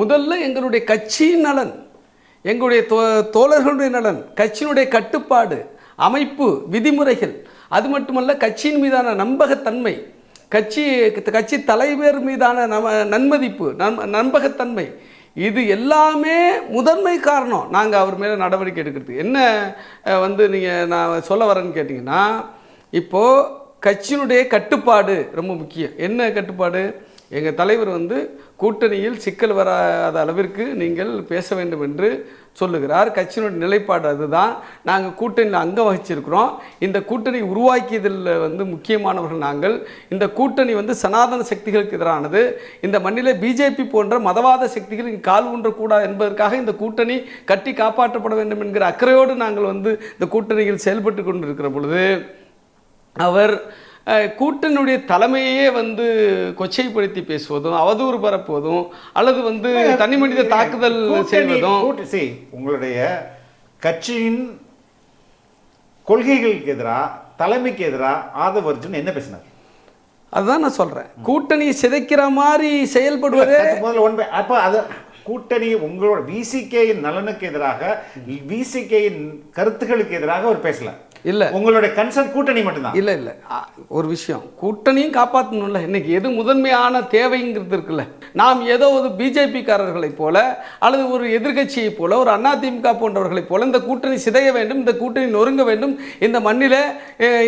முதல்ல எங்களுடைய கட்சியின் நலன், எங்களுடைய தோழர்களுடைய நலன், கட்சியினுடைய கட்டுப்பாடு, அமைப்பு, விதிமுறைகள், அது மட்டுமல்ல கட்சியின் மீதான நம்பகத்தன்மை, கட்சி தலைவர் மீதான நன்மதிப்பு, நம்பகத்தன்மை, இது எல்லாமே முதன்மை காரணம் நாங்கள் அவர் மேலே நடவடிக்கை எடுக்கிறது. என்ன நீங்கள் நான் சொல்ல வரேன்னு கேட்டிங்கன்னா, இப்போது கட்சியினுடைய கட்டுப்பாடு ரொம்ப முக்கியம். என்ன கட்டுப்பாடு? எங்கள் தலைவர் கூட்டணியில் சிக்கல் வராத அளவிற்கு நீங்கள் பேச வேண்டும் என்று சொல்லுகிறார். கட்சியினுடைய நிலைப்பாடு அதுதான். நாங்கள் கூட்டணியில் அங்கம் வகிச்சிருக்கிறோம். இந்த கூட்டணி உருவாக்கியதில் முக்கியமானவர்கள் நாங்கள். இந்த கூட்டணி சனாதன சக்திகளுக்கு எதிரானது. இந்த மண்ணிலே பிஜேபி போன்ற மதவாத சக்திகள் இங்கே கால் ஊன்றக்கூடாது என்பதற்காக இந்த கூட்டணி கட்டி காப்பாற்றப்பட வேண்டும் என்கிற அக்கறையோடு நாங்கள் இந்த கூட்டணியில் செயல்பட்டு கொண்டிருக்கிற பொழுது அவர் கூட்டணியுடைய தலைமையே கொச்சைப்படுத்தி பேசுவதும், அவதூறு பரப்புவதும், அல்லது தனி மனித தாக்குதல் செய்வதும். உங்களுடைய கட்சியின் கொள்கைகளுக்கு எதிராக, தலைமைக்கு எதிராக ஆதவ் அர்ஜுன் என்ன பேசினார்? அதுதான் நான் சொல்றேன். கூட்டணியை சிதைக்கிற மாதிரி செயல்படுவது முதல்ல அப்ப அது கூட்டணி உங்களோட விசிகேயின் நலனுக்கு எதிராக, விசிகேயின் கருத்துக்களுக்கு எதிராக அவர் பேசல. இல்லை, உங்களுடைய கன்சர்ன் கூட்டணி மட்டும்தான். இல்லை இல்லை, ஒரு விஷயம், கூட்டணியும் காப்பாற்றணும்ல. இன்னைக்கு எது முதன்மையான தேவைங்கிறது இருக்குல்ல. நாம் ஏதோ ஒரு பிஜேபிக்காரர்களைப் போல அல்லது ஒரு எதிர்கட்சியைப் போல, ஒரு அதிமுக போன்றவர்களைப் போல இந்த கூட்டணி சிதைய வேண்டும், இந்த கூட்டணி நொறுங்க வேண்டும், இந்த மண்ணில்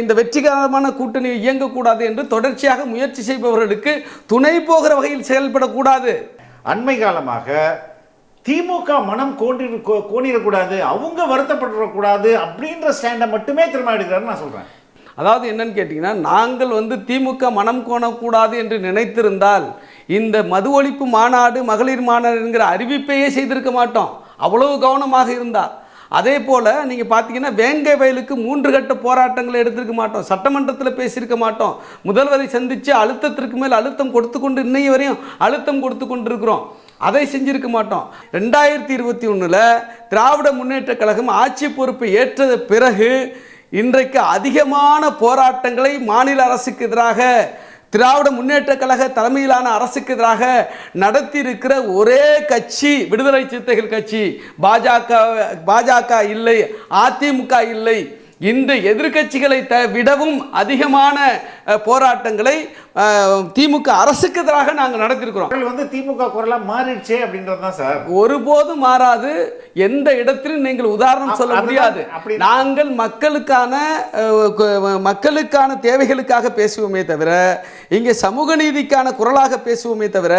இந்த வெற்றிகரமான கூட்டணி இயங்கக்கூடாது என்று தொடர்ச்சியாக முயற்சி செய்பவர்களுக்கு துணை போகிற வகையில் செயல்படக்கூடாது. அண்மை காலமாக திமுக மனம் கோணிடக்கூடாது, அவங்க வருத்தப்படக்கூடாது அப்படின்ற ஸ்டாண்டை மட்டுமே திரும்ப எடுக்கிறாருன்னு நான் சொல்கிறேன். அதாவது என்னன்னு கேட்டிங்கன்னா, நாங்கள் திமுக மனம் கோணக்கூடாது என்று நினைத்திருந்தால் இந்த மது ஒழிப்பு மாநாடு, மகளிர் மாநாடு என்கிற அறிவிப்பையே செய்திருக்க மாட்டோம், அவ்வளவு கவனமாக இருந்தால். அதே போல் நீங்கள் பார்த்தீங்கன்னா வேங்கை வயலுக்கு 3 கட்ட போராட்டங்களை எடுத்திருக்க மாட்டோம், சட்டமன்றத்தில் பேசியிருக்க மாட்டோம், முதல்வரை சந்தித்து அழுத்தத்திற்கு மேல் அழுத்தம் கொடுத்து கொண்டு இன்னைய வரையும் அழுத்தம் கொடுத்து கொண்டிருக்கிறோம், அதை செஞ்சிருக்க மாட்டோம். 2021 திராவிட முன்னேற்ற கழகம் ஆட்சி பொறுப்பை ஏற்ற பிறகு இன்றைக்கு அதிகமான போராட்டங்களை மாநில அரசுக்கு எதிராக, திராவிட முன்னேற்ற கழக தலைமையிலான அரசுக்கு எதிராக நடத்தி இருக்கிற ஒரே கட்சி விடுதலை சிறுத்தைகள் கட்சி. பாஜக இல்லை, அதிமுக இல்லை. இந்த எதிர்கட்சிகளை விடவும் அதிகமான போராட்டங்களை திமுக அரசுக்கு எதிராக நாங்கள் நடத்திருக்கிறோம். திமுக குரலா மாறிடுச்சே அப்படின்றது தான் சார். ஒருபோதும் மாறாது. எந்த இடத்திலும் நீங்கள் உதாரணம் சொல்ல முடியாது. நாங்கள் மக்களுக்கான தேவைகளுக்காக பேசுவோமே தவிர, இங்கே சமூக நீதிக்கான குரலாக பேசுவோமே தவிர,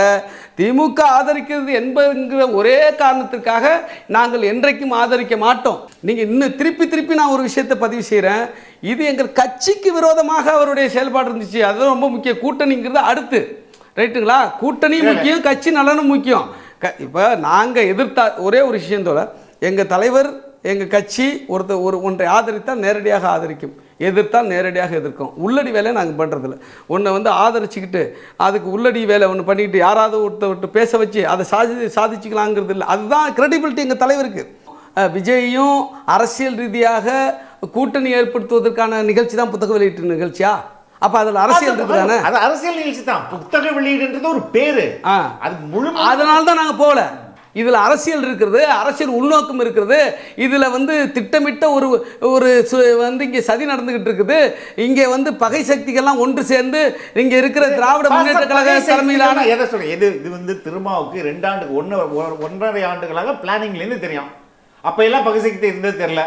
திமுக ஆதரிக்கிறது என்பதுங்கிற ஒரே காரணத்திற்காக நாங்கள் என்றைக்கும் ஆதரிக்க மாட்டோம். நீங்க இன்னும் திருப்பி நான் ஒரு விஷயத்தை பதிவு செய்கிறேன். இது எங்கள் கட்சிக்கு விரோதமாக அவருடைய செயல்பாடு இருந்துச்சு. அது ரொம்ப முக்கியம். கூட்டணிங்கிறது அடுத்து, ரைட்டுங்களா? கூட்டணி முக்கியம், கட்சி நலனும் முக்கியம். இப்போ நாங்கள் எதிர்த்தா ஒரே ஒரு விஷயம் தோல, எங்கள் தலைவர், எங்கள் கட்சி ஒன்றை ஆதரித்தால் நேரடியாக ஆதரிக்கும், எதிர்த்தால் நேரடியாக எதிர்க்கும். உள்ளடி வேலையை நாங்கள் பண்ணுறதில்ல. ஒன்றை ஆதரிச்சுக்கிட்டு அதுக்கு உள்ளடி வேலை ஒன்று பண்ணிக்கிட்டு யாராவது ஒருத்தர் பேச வச்சு அதை சாதிச்சுக்கலாங்கிறது இல்லை. அதுதான் கிரெடிபிலிட்டி எங்கள் தலைவருக்கு. விஜயும் அரசியல் ரீதியாக கூட்டணி ஏற்படுத்துவதற்கான நிகழ்ச்சி தான் புத்தக வெளியீட்டு நிகழ்ச்சியா? அப்ப அதுல அரசியல் இருக்குதானே? அது அரசியல் நிகழ்ச்சி தான். புத்தக வெளியீடுன்றது ஒரு பேரு, அது முழு. அதனால தான் நாங்க போகல. இதுல அரசியல் இருக்கிறது, அரசியல் உள்நோக்கம் இருக்கிறது. இதுல திட்டமிட்ட ஒரு இங்க சதி நடந்துகிட்டு இருக்குது. இங்க பகை சக்திகள்லாம் ஒன்று சேர்ந்து இங்க இருக்கிற திராவிட முன்னேற்ற கழக தலைமையிலான எதை சொல்றேன், இது திருமாவுக்கு 2 ஆண்டுக்கு 1.5 ஆண்டுகளாக பிளானிங்ல இருந்து தெரியும். அப்ப எல்லாம் பகை சக்தி இருந்தது தெரியல.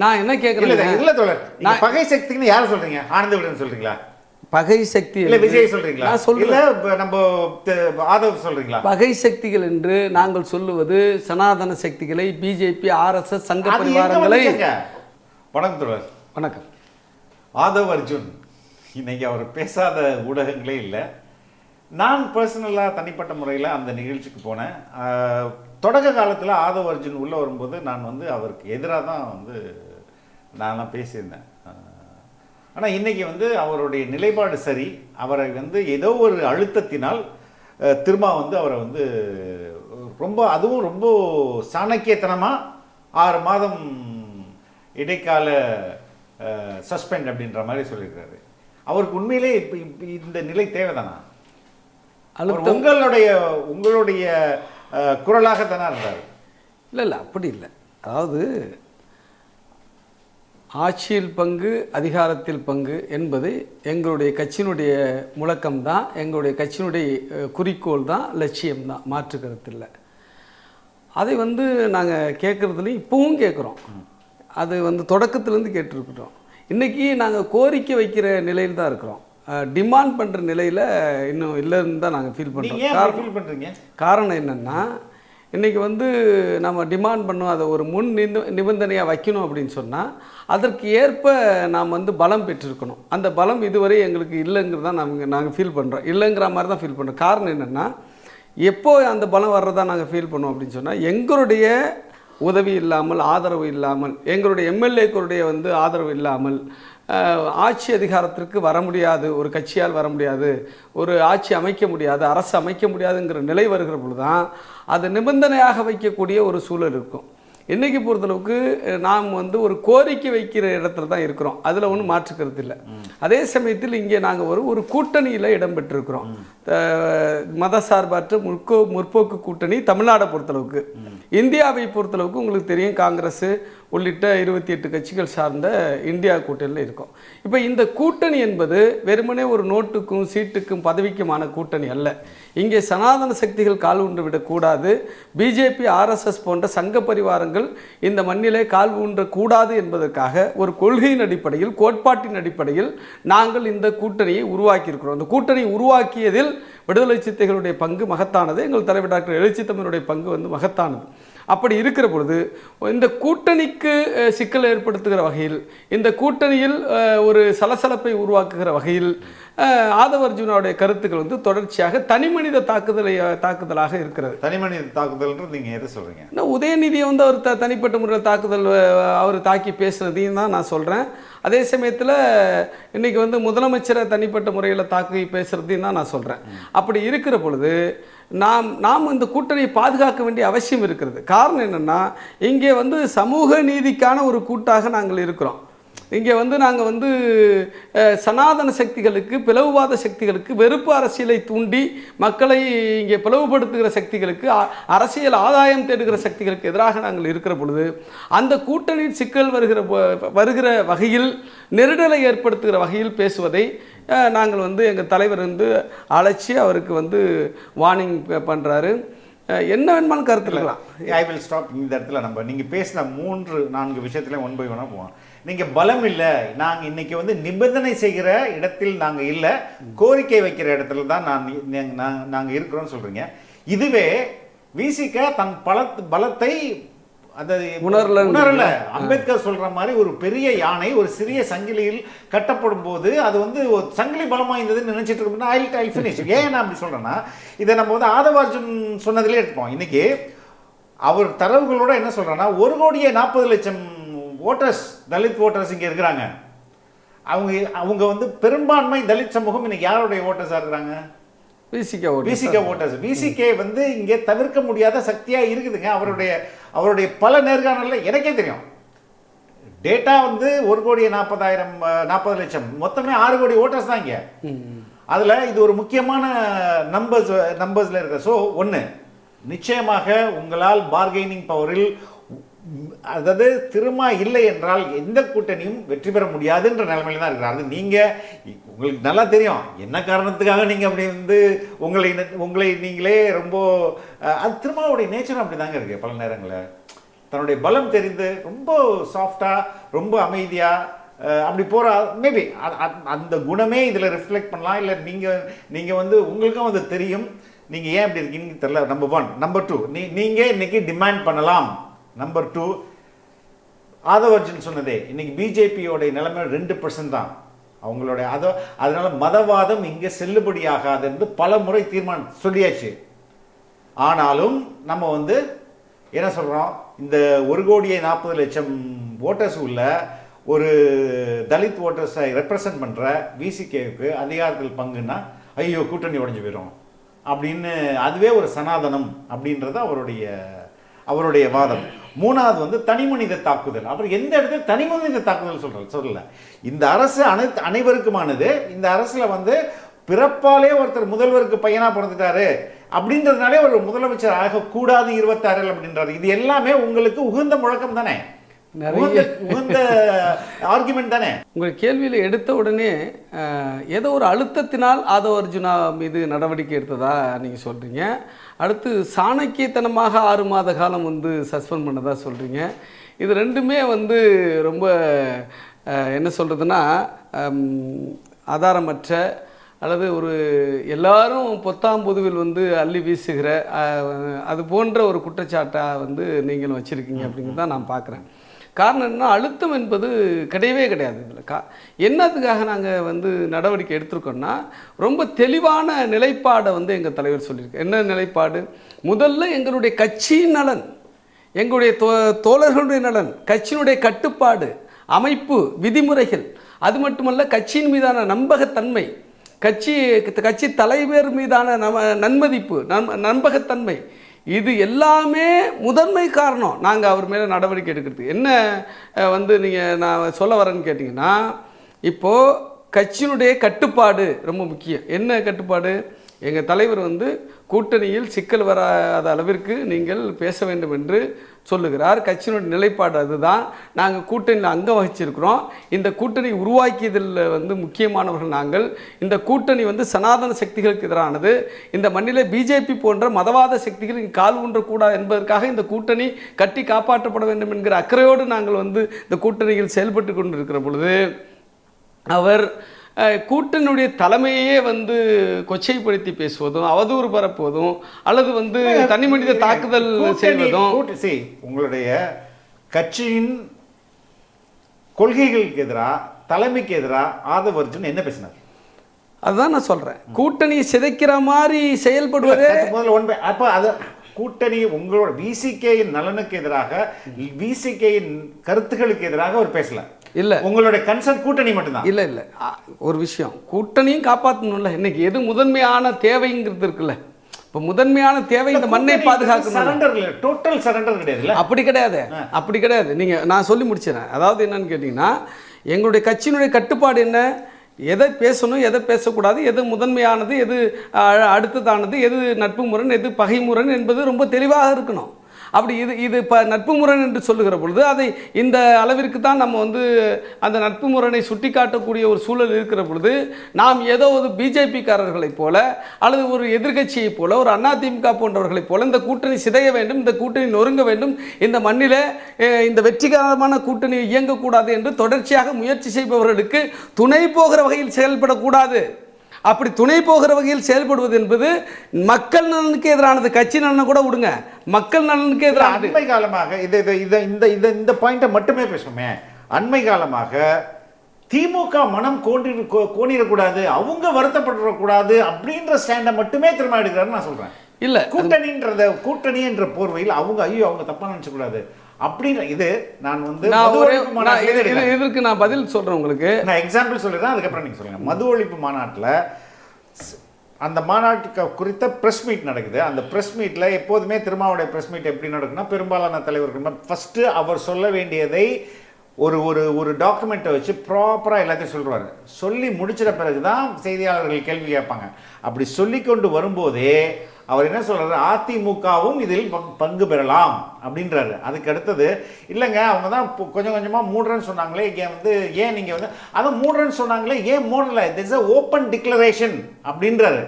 நான் என்ன கேட்கிறேன், இல்ல தோழர், நீங்க பகை சக்தின்னு யாரை சொல்றீங்க? ஆனந்த விகடன் சொல்றீங்களா? பகை சக்தி இல்ல விஜய் சொல்றீங்களா? நான் சொல்லல, நம்ம ஆதவ் சொல்றீங்களா? பகை சக்திகள் என்று நாங்கள் சொல்லுவது சனாதன சக்திகளை, பிஜேபி, ஆர்எஸ்எஸ், சங்க பரிவாரங்களை. வணக்கம் தோழர். வணக்கம். ஆதவ் அர்ஜுன் இன்னைக்கு அவர் பேசாத ஊடகங்களே இல்லை. நான் பர்சனலாக தனிப்பட்ட முறையில் அந்த நிகழ்ச்சிக்கு போனேன். தொடக்க காலத்தில் ஆதவ் அர்ஜுன் உள்ளே வரும்போது நான் அவருக்கு எதிராக தான் நான்லாம் பேசியிருந்தேன். ஆனால் இன்றைக்கி அவருடைய நிலைப்பாடு சரி. அவரை ஏதோ ஒரு அழுத்தத்தினால் திரும்ப அவரை ரொம்ப, அதுவும் ரொம்ப சாணக்கியத்தனமாக 6 மாதம் இடைக்கால சஸ்பெண்ட் அப்படின்ற மாதிரி சொல்லியிருக்காரு. அவருக்கு உண்மையிலே இந்த நிலை தேவைதானா? உங்களுடைய குரலாகத்தானே இருந்தார். இல்லை அப்படி இல்லை. அதாவது ஆட்சியில் பங்கு அதிகாரத்தில் பங்கு என்பது எங்களுடைய கட்சியினுடைய முழக்கம்தான், எங்களுடைய கட்சியினுடைய குறிக்கோள் தான், லட்சியம்தான், மாற்று கருத்து இல்லை. அதை நாங்கள் கேட்குறதுலையும் இப்போவும் கேட்குறோம். அது தொடக்கத்துலேருந்து கேட்டிருக்கிறோம். இன்றைக்கி நாங்கள் கோரிக்கை வைக்கிற நிலையில் தான் இருக்கிறோம். டிமாண்ட் பண்ணுற நிலையில் இன்னும் இல்லைன்னு தான் நாங்கள் ஃபீல் பண்ணுறோம். காரணம் என்னென்னா, இன்றைக்கி நம்ம டிமாண்ட் பண்ணோம், அதை ஒரு முன் நிபந்தனையாக வைக்கணும் அப்படின்னு சொன்னால் அதற்கு ஏற்ப நாம் பலம் பெற்றிருக்கணும். அந்த பலம் இதுவரை எங்களுக்கு இல்லைங்கிறது தான் நாங்கள் ஃபீல் பண்ணுறோம். இல்லைங்கிற மாதிரி தான் ஃபீல் பண்ணுறோம். காரணம் என்னென்னா, எப்போ அந்த பலம் வர்றதா நாங்கள் ஃபீல் பண்ணுவோம் அப்படின்னு சொன்னால், எங்களுடைய உதவி இல்லாமல், ஆதரவு இல்லாமல், எங்களுடைய எம்எல்ஏக்களுடைய ஆதரவு இல்லாமல் ஆட்சி அதிகாரத்திற்கு வர முடியாது, ஒரு கட்சியால் வர முடியாது, ஒரு ஆட்சி அமைக்க முடியாது, அரசு அமைக்க முடியாதுங்கிற நிலை வருகிற பொழுது தான் அது நிபந்தனையாக வைக்கக்கூடிய ஒரு சூழல் இருக்கும். இன்றைக்கி பொறுத்தளவுக்கு நாம் ஒரு கோரிக்கை வைக்கிற இடத்துல தான் இருக்கிறோம். அதில் ஒன்றும் மாற்றுக்கிறது இல்லை. அதே சமயத்தில் இங்கே நாங்கள் ஒரு கூட்டணியில் இடம்பெற்றிருக்கிறோம். மதசார்பற்ற முற்போக்கு கூட்டணி தமிழ்நாடை பொறுத்தளவுக்கு. இந்தியாவை பொறுத்தளவுக்கு உங்களுக்கு தெரியும், காங்கிரஸ் உள்ளிட்ட 28 கட்சிகள் சார்ந்த இந்தியா கூட்டணியில் இருக்கும். இப்போ இந்த கூட்டணி என்பது வெறுமனே ஒரு நோட்டுக்கும் சீட்டுக்கும் பதவிக்குமான கூட்டணி அல்ல. இங்கே சனாதன சக்திகள் கால் ஊன்று விடக்கூடாது. பிஜேபி, ஆர்எஸ்எஸ் போன்ற சங்க பரிவாரங்கள் இந்த மண்ணிலே கால் ஊன்றக்கூடாது என்பதற்காக ஒரு கொள்கையின் அடிப்படையில், கோட்பாட்டின் அடிப்படையில் நாங்கள் இந்த கூட்டணியை உருவாக்கியிருக்கிறோம். இந்த கூட்டணியை உருவாக்கியதில் விடுதலை சிறுத்தைகளுடைய பங்கு மகத்தானது. எங்கள் தலைவர் டாக்டர் எழுச்சி தமிழனுடைய பங்கு மகத்தானது. அப்படி இருக்கிற பொழுது இந்த கூட்டணிக்கு சிக்கல் ஏற்படுத்துகிற வகையில், இந்த கூட்டணியில் ஒரு சலசலப்பை உருவாக்குகிற வகையில் ஆதவ அர்ஜுனாவுடைய கருத்துக்கள் தொடர்ச்சியாக தனிமனித தாக்குதலாக இருக்கிறது. தனிமனித தாக்குதல் நீங்கள் எதை சொல்கிறீங்க? உதயநிதியை அவர் தனிப்பட்ட முறையில் தாக்குதல், அவர் தாக்கி பேசுனதையும் தான் நான் சொல்கிறேன். அதே சமயத்தில் இன்றைக்கி முதலமைச்சரை தனிப்பட்ட முறையில் தாக்கி பேசுகிறதையும் தான் நான் சொல்கிறேன். அப்படி இருக்கிற பொழுது நாம் இந்த கூட்டணியை பாதுகாக்க வேண்டிய அவசியம் இருக்கிறது. காரணம் என்னென்னா, இங்கே சமூக நீதிக்கான ஒரு கூட்டாக நாங்கள் இருக்கிறோம். இங்கே நாங்கள் சனாதன சக்திகளுக்கு, பிளவுவாத சக்திகளுக்கு, வெறுப்பு அரசியலை தூண்டி மக்களை இங்கே பிளவுபடுத்துகிற சக்திகளுக்கு, அரசியல் ஆதாயம் தேடுகிற சக்திகளுக்கு எதிராக நாங்கள் இருக்கிற பொழுது அந்த கூட்டணியில் சிக்கல் வருகிற வகையில், நெருடலை ஏற்படுத்துகிற வகையில் பேசுவதை நாங்கள் எங்கள் தலைவர் அழைச்சி அவருக்கு வார்னிங் பண்ணுறாரு. என்ன வேணுமானு கருத்து இருக்கலாம். ஐ வில் ஸ்டாப் இந்த இடத்துல. நீங்கள் பேசின 3-4 விஷயத்துல 1 by 1 போவோம். நீங்கள் பலம் இல்லை, நாங்கள் இன்னைக்கு நிபந்தனை செய்கிற இடத்தில் நாங்கள் இல்லை, கோரிக்கை வைக்கிற இடத்துல தான் நாங்கள் இருக்கிறோம்னு சொல்கிறீங்க. இதுவே விசிக தன் பலத்தை உணரல. அம்பேத்கர் சொல்ற மாதிரி ஒரு பெரிய யானை ஒரு சிறிய சங்கிலியில் கட்டப்படும் போது அது ஒரு சங்கிலி பலம் வாய்ந்ததுன்னு நினைச்சிட்டு இருக்கோம்னா ஏன் நான் அப்படி சொல்றேன்னா, இதை நம்ம ஆதவ அர்ஜுன் சொன்னதிலே எடுப்போம். இன்னைக்கு அவர் தரவுகளோட என்ன சொல்றேன்னா, 1,40,00,000 ஓட்டர்ஸ், தலித் ஓட்டர்ஸ் இங்க இருக்கிறாங்க. அவங்க பெரும்பான்மை தலித் சமூகம் இன்னைக்கு யாருடைய ஓட்டர்ஸா இருக்கிறாங்க? விசிக ஓட்டர்ஸ். விசிகே இங்கே தவிர்க்க முடியாத சக்தியா இருக்குதுங்க. அவருடைய பல நேர்காணல்ல எனக்கே தெரியும். டேட்டா 1,40,00,000 மொத்தமே 6 கோடி ஓட்டர்ஸ் தான் இங்க. அதுல இது ஒரு முக்கியமான நம்பர்ஸ்ல இருக்கு. ஸோ ஒன்று, நிச்சயமாக உங்களால் பார்கெனிங் பவரில், அதாவது திரும்ப இல்லை என்றால் எந்த கூட்டணியும் வெற்றி பெற முடியாதுன்ற நிலைமையில தான் இருக்கிறார். அது நீங்கள், உங்களுக்கு நல்லா தெரியும் என்ன காரணத்துக்காக நீங்கள் அப்படி உங்களை நீங்களே ரொம்ப, அது திருமாவுடைய நேச்சர் அப்படி தாங்க இருக்குது. பல நேரங்களில் தன்னுடைய பலம் தெரிந்து ரொம்ப சாஃப்டாக, ரொம்ப அமைதியாக அப்படி போகிற, மேபி அந்த குணமே இதில் ரிஃப்ளெக்ட் பண்ணலாம். இல்லை நீங்கள் உங்களுக்கும் அது தெரியும் நீங்கள் ஏன் அப்படி இருக்கீங்கன்னு தெரியல. நம்பர் 1. நம்பர் 2, நீங்கள் இன்னைக்கு டிமாண்ட் பண்ணலாம். நம்பர் 2, ஆதவ அர்ஜுன் சொன்னதே, இன்னைக்கு பிஜேபியோட நிலைமை 2% தான் அவங்களோட. அதனால மதவாதம் இங்கே செல்லுபடியாகாது என்று பல முறை தீர்மானம் சொல்லியாச்சு. ஆனாலும் நம்ம என்ன சொல்கிறோம், இந்த 1,40,00,000 ஓட்டர்ஸ் உள்ள ஒரு தலித் ஓட்டர்ஸை ரெப்ரசன்ட் பண்ணுற விசிகேவுக்கு அதிகாரத்தில் பங்குன்னா, ஐயோ கூட்டணி உடஞ்சி போயிடும் அப்படின்னு, அதுவே ஒரு சனாதனம் அப்படின்றது அவருடைய வாதம். 3வது தனிமனித தாக்குதல். அப்புறம் எந்த இடத்துல தனிமனித தாக்குதல் சொல்லல. இந்த அரசு அனைவருக்குமானது. இந்த அரசுல பிறப்பாலே ஒருத்தர் முதல்வருக்கு பையனா பிறந்துட்டாரு, அப்படின்றதுனாலே ஒரு முதலமைச்சர் ஆகக்கூடாது 26 அப்படின்றாரு. இது எல்லாமே உங்களுக்கு உகந்த முழக்கம் தானே, உகந்த ஆர்குமெண்ட் தானே. உங்கள் கேள்வியில் எடுத்த உடனே ஏதோ ஒரு அழுத்தத்தினால் ஆதவ அர்ஜுனா மீது நடவடிக்கை எடுத்ததா நீங்கள் சொல்கிறீங்க. அடுத்து சாணக்கியத்தனமாக 6 மாத காலம் வந்து சஸ்பெண்ட் பண்ணதா சொல்கிறீங்க. இது ரெண்டுமே வந்து ரொம்ப என்ன சொல்கிறதுனா ஆதாரமற்ற அல்லது ஒரு எல்லாரும் பொத்தாம்பொதுவில் வந்து அள்ளி வீசுகிற அது போன்ற ஒரு குற்றச்சாட்டாக வந்து நீங்களும் வச்சுருக்கீங்க அப்படிங்கிறது தான் நான் பார்க்குறேன். காரணம் என்ன, அழுத்தம் என்பது கிடையவே கிடையாது. இதில் என்னத்துக்காக நாங்கள் வந்து நடவடிக்கை எடுத்திருக்கோம்னா, ரொம்ப தெளிவான நிலைப்பாடை வந்து எங்கள் தலைவர் சொல்லியிருக்கு. என்ன நிலைப்பாடு? முதல்ல எங்களுடைய கட்சியின் நலன், எங்களுடைய தோழர்களுடைய நலன், கட்சியினுடைய கட்டுப்பாடு, அமைப்பு, விதிமுறைகள், அது மட்டுமல்ல கட்சியின் மீதான நம்பகத்தன்மை, கட்சி தலைவர் மீதான நன்மதிப்பு, நம்பகத்தன்மை, இது எல்லாமே முதன்மை காரணம் நாங்கள் அவர் மேலே நடவடிக்கை எடுக்கிறதுக்கு. என்ன வந்து நீங்கள் நான் சொல்ல வரேன்னு கேட்டிங்கன்னா, இப்போது கட்சியினுடைய கட்டுப்பாடு ரொம்ப முக்கியம். என்ன கட்டுப்பாடு? எங்கள் தலைவர் வந்து கூட்டணியில் சிக்கல் வராத அளவிற்கு நீங்கள் பேச வேண்டும் என்று சொல்லுகிறார். கட்சியினுடைய நிலைப்பாடு அதுதான். நாங்கள் கூட்டணியில் அங்கம் வகிச்சிருக்கிறோம். இந்த கூட்டணி உருவாக்கியதில் வந்து முக்கியமானவர்கள் நாங்கள். இந்த கூட்டணி வந்து சனாதன சக்திகளுக்கு எதிரானது. இந்த மண்ணிலே பிஜேபி போன்ற மதவாத சக்திகள் இங்கே கால் ஊன்றக்கூடாது என்பதற்காக இந்த கூட்டணி கட்டி காப்பாற்றப்பட வேண்டும் என்கிற அக்கறையோடு நாங்கள் வந்து இந்த கூட்டணியில் செயல்பட்டு கொண்டிருக்கிற பொழுது அவர் கூட்டணியுடைய தலைமையே வந்து கொச்சைப்படுத்தி பேசுவதும், அவதூறு பரப்புவதும், அல்லது வந்து தனி மனித தாக்குதல் செய்வதும். உங்களுடைய கட்சியின் கொள்கைகளுக்கு எதிராக, தலைமைக்கு எதிராக ஆதவ அர்ஜுன் என்ன பேசினார்? அதுதான் நான் சொல்றேன். கூட்டணியை சிதைக்கிற மாதிரி செயல்படுவதே முதல்ல அப்ப அது கூட்டணி உங்களோட விசிகேயின் நலனுக்கு எதிராக, விசிகேயின் கருத்துக்களுக்கு எதிராக அவர் பேசல. இல்லை, உங்களுடைய கன்சர்ன் கூட்டணி மட்டும்தான். இல்லை இல்லை, ஒரு விஷயம், கூட்டணியும் காப்பாற்றணும்ல. இன்னைக்கு எது முதன்மையான தேவைங்கிறது இருக்குல்ல. இப்போ முதன்மையான தேவை இந்த மண்ணை பாதுகாக்கணும். டோட்டல் சரண்டர் கிடையாது. அப்படி கிடையாது, அப்படி கிடையாது. நீங்கள் நான் சொல்லி முடிச்சிடறேன். அதாவது என்னன்னு கேட்டிங்கன்னா, எங்களுடைய கட்சியினுடைய கட்டுப்பாடு என்ன, எதை பேசணும், எதை பேசக்கூடாது, எது முதன்மையானது, எது அடுத்ததானது, எது நட்பு முரண், எது பகை முரண் என்பது ரொம்ப தெளிவாக இருக்கணும். அப்படி இது இப்போ நட்பு முரண் என்று சொல்லுகிற பொழுது அதை இந்த அளவிற்கு தான் நம்ம வந்து அந்த நட்பு முரணை சுட்டி காட்டக்கூடிய ஒரு சூழல் இருக்கிற பொழுது, நாம் ஏதோ ஒரு பிஜேபிக்காரர்களைப் போல அல்லது ஒரு எதிர்கட்சியைப் போல, ஒரு அதிமுக போன்றவர்களைப் போல இந்த கூட்டணி சிதைய வேண்டும், இந்த கூட்டணி நொறுங்க வேண்டும், இந்த மண்ணில் இந்த வெற்றிகரமான கூட்டணி இயங்கக்கூடாது என்று தொடர்ச்சியாக முயற்சி செய்பவர்களுக்கு துணை போகிற வகையில் செயல்படக்கூடாது. அப்படி துணை போகிற வகையில் செயல்படுவது என்பது மக்கள் நலனுக்கு எதிரானது. கட்சி நலனை கூட விடுங்க, மக்கள் நலனுக்கு எதிரானது. அண்மை காலமாக இந்த பாயிண்டை மட்டுமே பேசுமே. அண்மை காலமாக திமுக மனம் கோணிடக்கூடாது, அவங்க வருத்தப்படக்கூடாது அப்படின்ற ஸ்டாண்டை மட்டுமே திரும்ப எடுக்கிறாரு நான் சொல்றேன். இல்ல கூட்டணி என்ற போர்வையில் அவங்க அவங்க தப்பா நினைச்ச கூடாது அப்படின்ற இது நான் வந்து இதற்கு நான் பதில் சொல்றேன். உங்களுக்கு நான் எக்ஸாம்பிள் சொல்லிடுறேன், அதுக்கப்புறம் நீங்க சொல்லுங்க. மது ஒழிப்பு மாநாட்டில் அந்த மாநாட்டுக்கு குறித்த ப்ரெஸ் மீட் நடக்குது. அந்த ப்ரெஸ் மீட்டில் எப்போதுமே திருமாவுடைய ப்ரெஸ் மீட் எப்படி நடக்குன்னா, பெரும்பாலான தலைவர்கள் ஃபர்ஸ்ட் அவர் சொல்ல வேண்டியதை ஒரு டாக்குமெண்ட்டை வச்சு ப்ராப்பராக எல்லாத்தையும் சொல்லுவார். சொல்லி முடிச்சிட பிறகு தான் செய்தியாளர்கள் கேள்வி கேட்பாங்க. அப்படி சொல்லிக்கொண்டு வரும்போதே அவர் என்ன சொல்றாரு, அதிமுகவும் இதில் பங்கு பெறலாம் அப்படின்றாரு. அதுக்கு அடுத்தது இல்லைங்க, அவங்க தான் கொஞ்சம் கொஞ்சமாக மூடுறேன்னு சொன்னாங்களே, ஏன் நீங்கள் வந்து அதை மூடுறேன்னு சொன்னாங்களே, ஏன் மூடலை, திஸ் அ ஓப்பன் டிக்ளரேஷன் அப்படின்றாரு.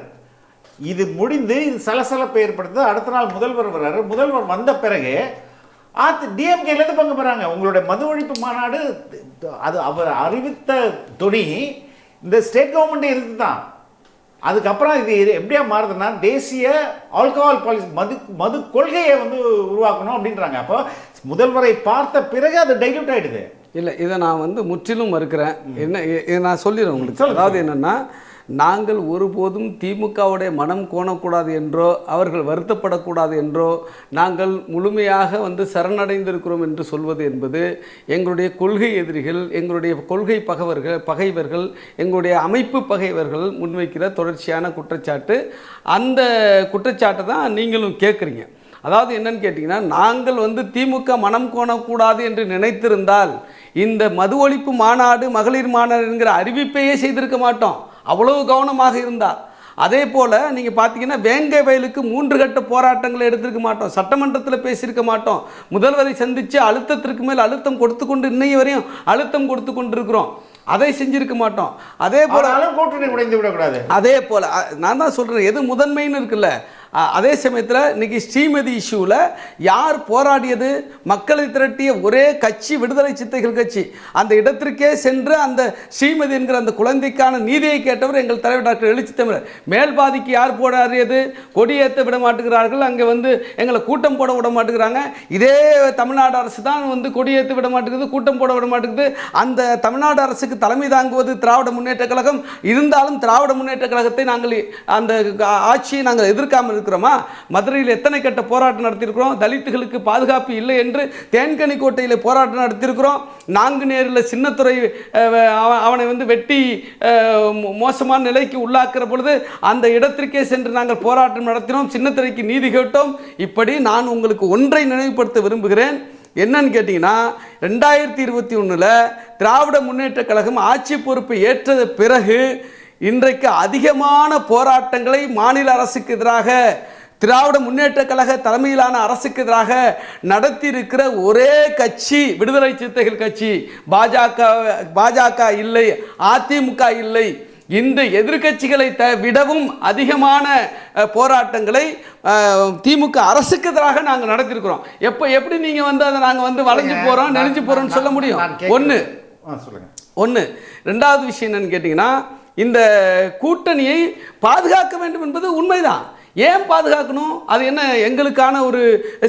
இது முடிந்து இது சலசலப்பை ஏற்படுத்துது. அடுத்த நாள் முதல்வர் வர்றாரு. முதல்வர் வந்த பிறகு டிஎம்கேலேருந்து பங்கு பெறாங்க. உங்களுடைய மது ஒழிப்பு மாநாடு அது அவர் அறிவித்த தொனி இந்த ஸ்டேட் கவர்மெண்ட் எதிர்த்து தான். அதுக்கப்புறம் இது எப்படியா மாறுதுன்னா, தேசிய ஆல்கஹால் பாலிசி மது கொள்கையை வந்து உருவாக்கணும் அப்படின்றாங்க. அப்போ முதல்வரை பார்த்த பிறகு அது டைல்யூட் ஆகிடுது. இல்லை, இதை நான் வந்து முற்றிலும் மறுக்கிறேன். என்ன நான் சொல்லிடுறேன் உங்களுக்கு. அதாவது என்னென்னா, நாங்கள் ஒருபோதும் திமுகவுடைய மனம் கோணக்கூடாது என்றோ, அவர்கள் வருத்தப்படக்கூடாது என்றோ, நாங்கள் முழுமையாக வந்து சரணடைந்திருக்கிறோம் என்று சொல்வது என்பது எங்களுடைய கொள்கை எதிரிகள், எங்களுடைய கொள்கை பகைவர்கள், எங்களுடைய அமைப்பு பகைவர்கள் முன்வைக்கிற தொடர்ச்சியான குற்றச்சாட்டு. அந்த குற்றச்சாட்டை தான் நீங்களும் கேட்குறீங்க. அதாவது என்னன்னு கேட்டிங்கன்னா, நாங்கள் வந்து திமுக மனம் கோணக்கூடாது என்று நினைத்திருந்தால் இந்த மது ஒழிப்பு மாநாடு, மகளிர் மாநாடு என்கிற அறிவிப்பையே செய்திருக்க மாட்டோம். அவ்வளவு கவனமாக இருந்தால் அதே போல் நீங்கள் பார்த்தீங்கன்னா வேங்கை வயலுக்கு 3 கட்ட போராட்டங்களை எடுத்திருக்க மாட்டோம், சட்டமன்றத்தில் பேசியிருக்க மாட்டோம், முதல்வரை சந்தித்து அழுத்தத்திற்கு மேல் அழுத்தம் கொடுத்து கொண்டு இன்னைய வரையும் அழுத்தம் கொடுத்து கொண்டு இருக்கிறோம், அதை செஞ்சிருக்க மாட்டோம். அதே போல கூட்டணி உடைந்து விடக்கூடாது. அதே போல் நான் தான் சொல்கிறேன், எது முதன்மைன்னு இருக்குல்ல. அதே சமயத்தில் இன்னைக்கு ஸ்ரீமதி இஷ்யூவில் யார் போராடியது? மக்களை திரட்டிய ஒரே கட்சி விடுதலை சிறுத்தைகள் கட்சி. அந்த இடத்திற்கே சென்று அந்த ஸ்ரீமதி என்கிற அந்த குழந்தைக்கான நீதியை கேட்டவர் எங்கள் தலைவர் டாக்டர் எழுச்சி தமிழர். மேல்பாதிக்கு யார் போராடியது? கொடியேற்ற விட மாட்டேங்கிறார்கள், அங்கே வந்து எங்களை கூட்டம் போட விட மாட்டேங்கிறாங்க. இதே தமிழ்நாடு அரசு தான் வந்து கொடியேற்ற விட மாட்டேங்குது, கூட்டம் போட விட மாட்டேங்குது. அந்த தமிழ்நாடு அரசுக்கு தலைமை தாங்குவது திராவிட முன்னேற்ற கழகம். இருந்தாலும் திராவிட முன்னேற்ற கழகத்தை நாங்கள் அந்த ஆட்சியை நாங்கள் எதிர்க்காமல் இருக்கிறோமா? மதுரையில் எத்தனை கட்ட போராட்டம் நடத்தியிருக்கிறோம். தலித்துகளுக்கு பாதுகாப்பு இல்லை என்று தேன்கனிக்கோட்டையில் போராட்டம் நடத்தியிருக்கிறோம். நாங்குநேரில் சின்னத்துறை அவனை வந்து வெட்டி மோசமான நிலைக்கு உள்ளாக்குற பொழுது அந்த இடத்திற்கே சென்று நாங்கள் போராட்டம் நடத்தினோம், சின்னத்துறைக்கு நீதி கேட்டோம். இப்படி நான் உங்களுக்கு ஒன்றை நினைவுபடுத்த விரும்புகிறேன். என்னன்னு கேட்டிங்கன்னா 2021 திராவிட முன்னேற்ற கழகம் ஆட்சி பொறுப்பை ஏற்றது பிறகு இன்றைக்கு அதிகமான போராட்டங்களை மாநில அரசுக்கு எதிராக திராவிட முன்னேற்ற கழக தலைமையிலான அரசுக்கு எதிராக நடத்தி இருக்கிற ஒரே கட்சி விடுதலை சிறுத்தைகள் கட்சி. பாஜக இல்லை, அதிமுக இல்லை. இந்த எதிர்கட்சிகளை விடவும் அதிகமான போராட்டங்களை திமுக அரசுக்கு எதிராக நாங்கள் நடத்தியிருக்கிறோம். எப்படி நீங்கள் வந்து அதை நாங்கள் வந்து வளைஞ்சு போகிறோம் நெளிஞ்சு போகிறோம்னு சொல்ல முடியும்? ஒன்று. ரெண்டாவது விஷயம் என்னன்னு கேட்டிங்கன்னா, இந்த கூட்டணியை பாதுகாக்க வேண்டும் என்பது உண்மைதான். ஏன் பாதுகாக்கணும்? அது என்ன எங்களுக்கான ஒரு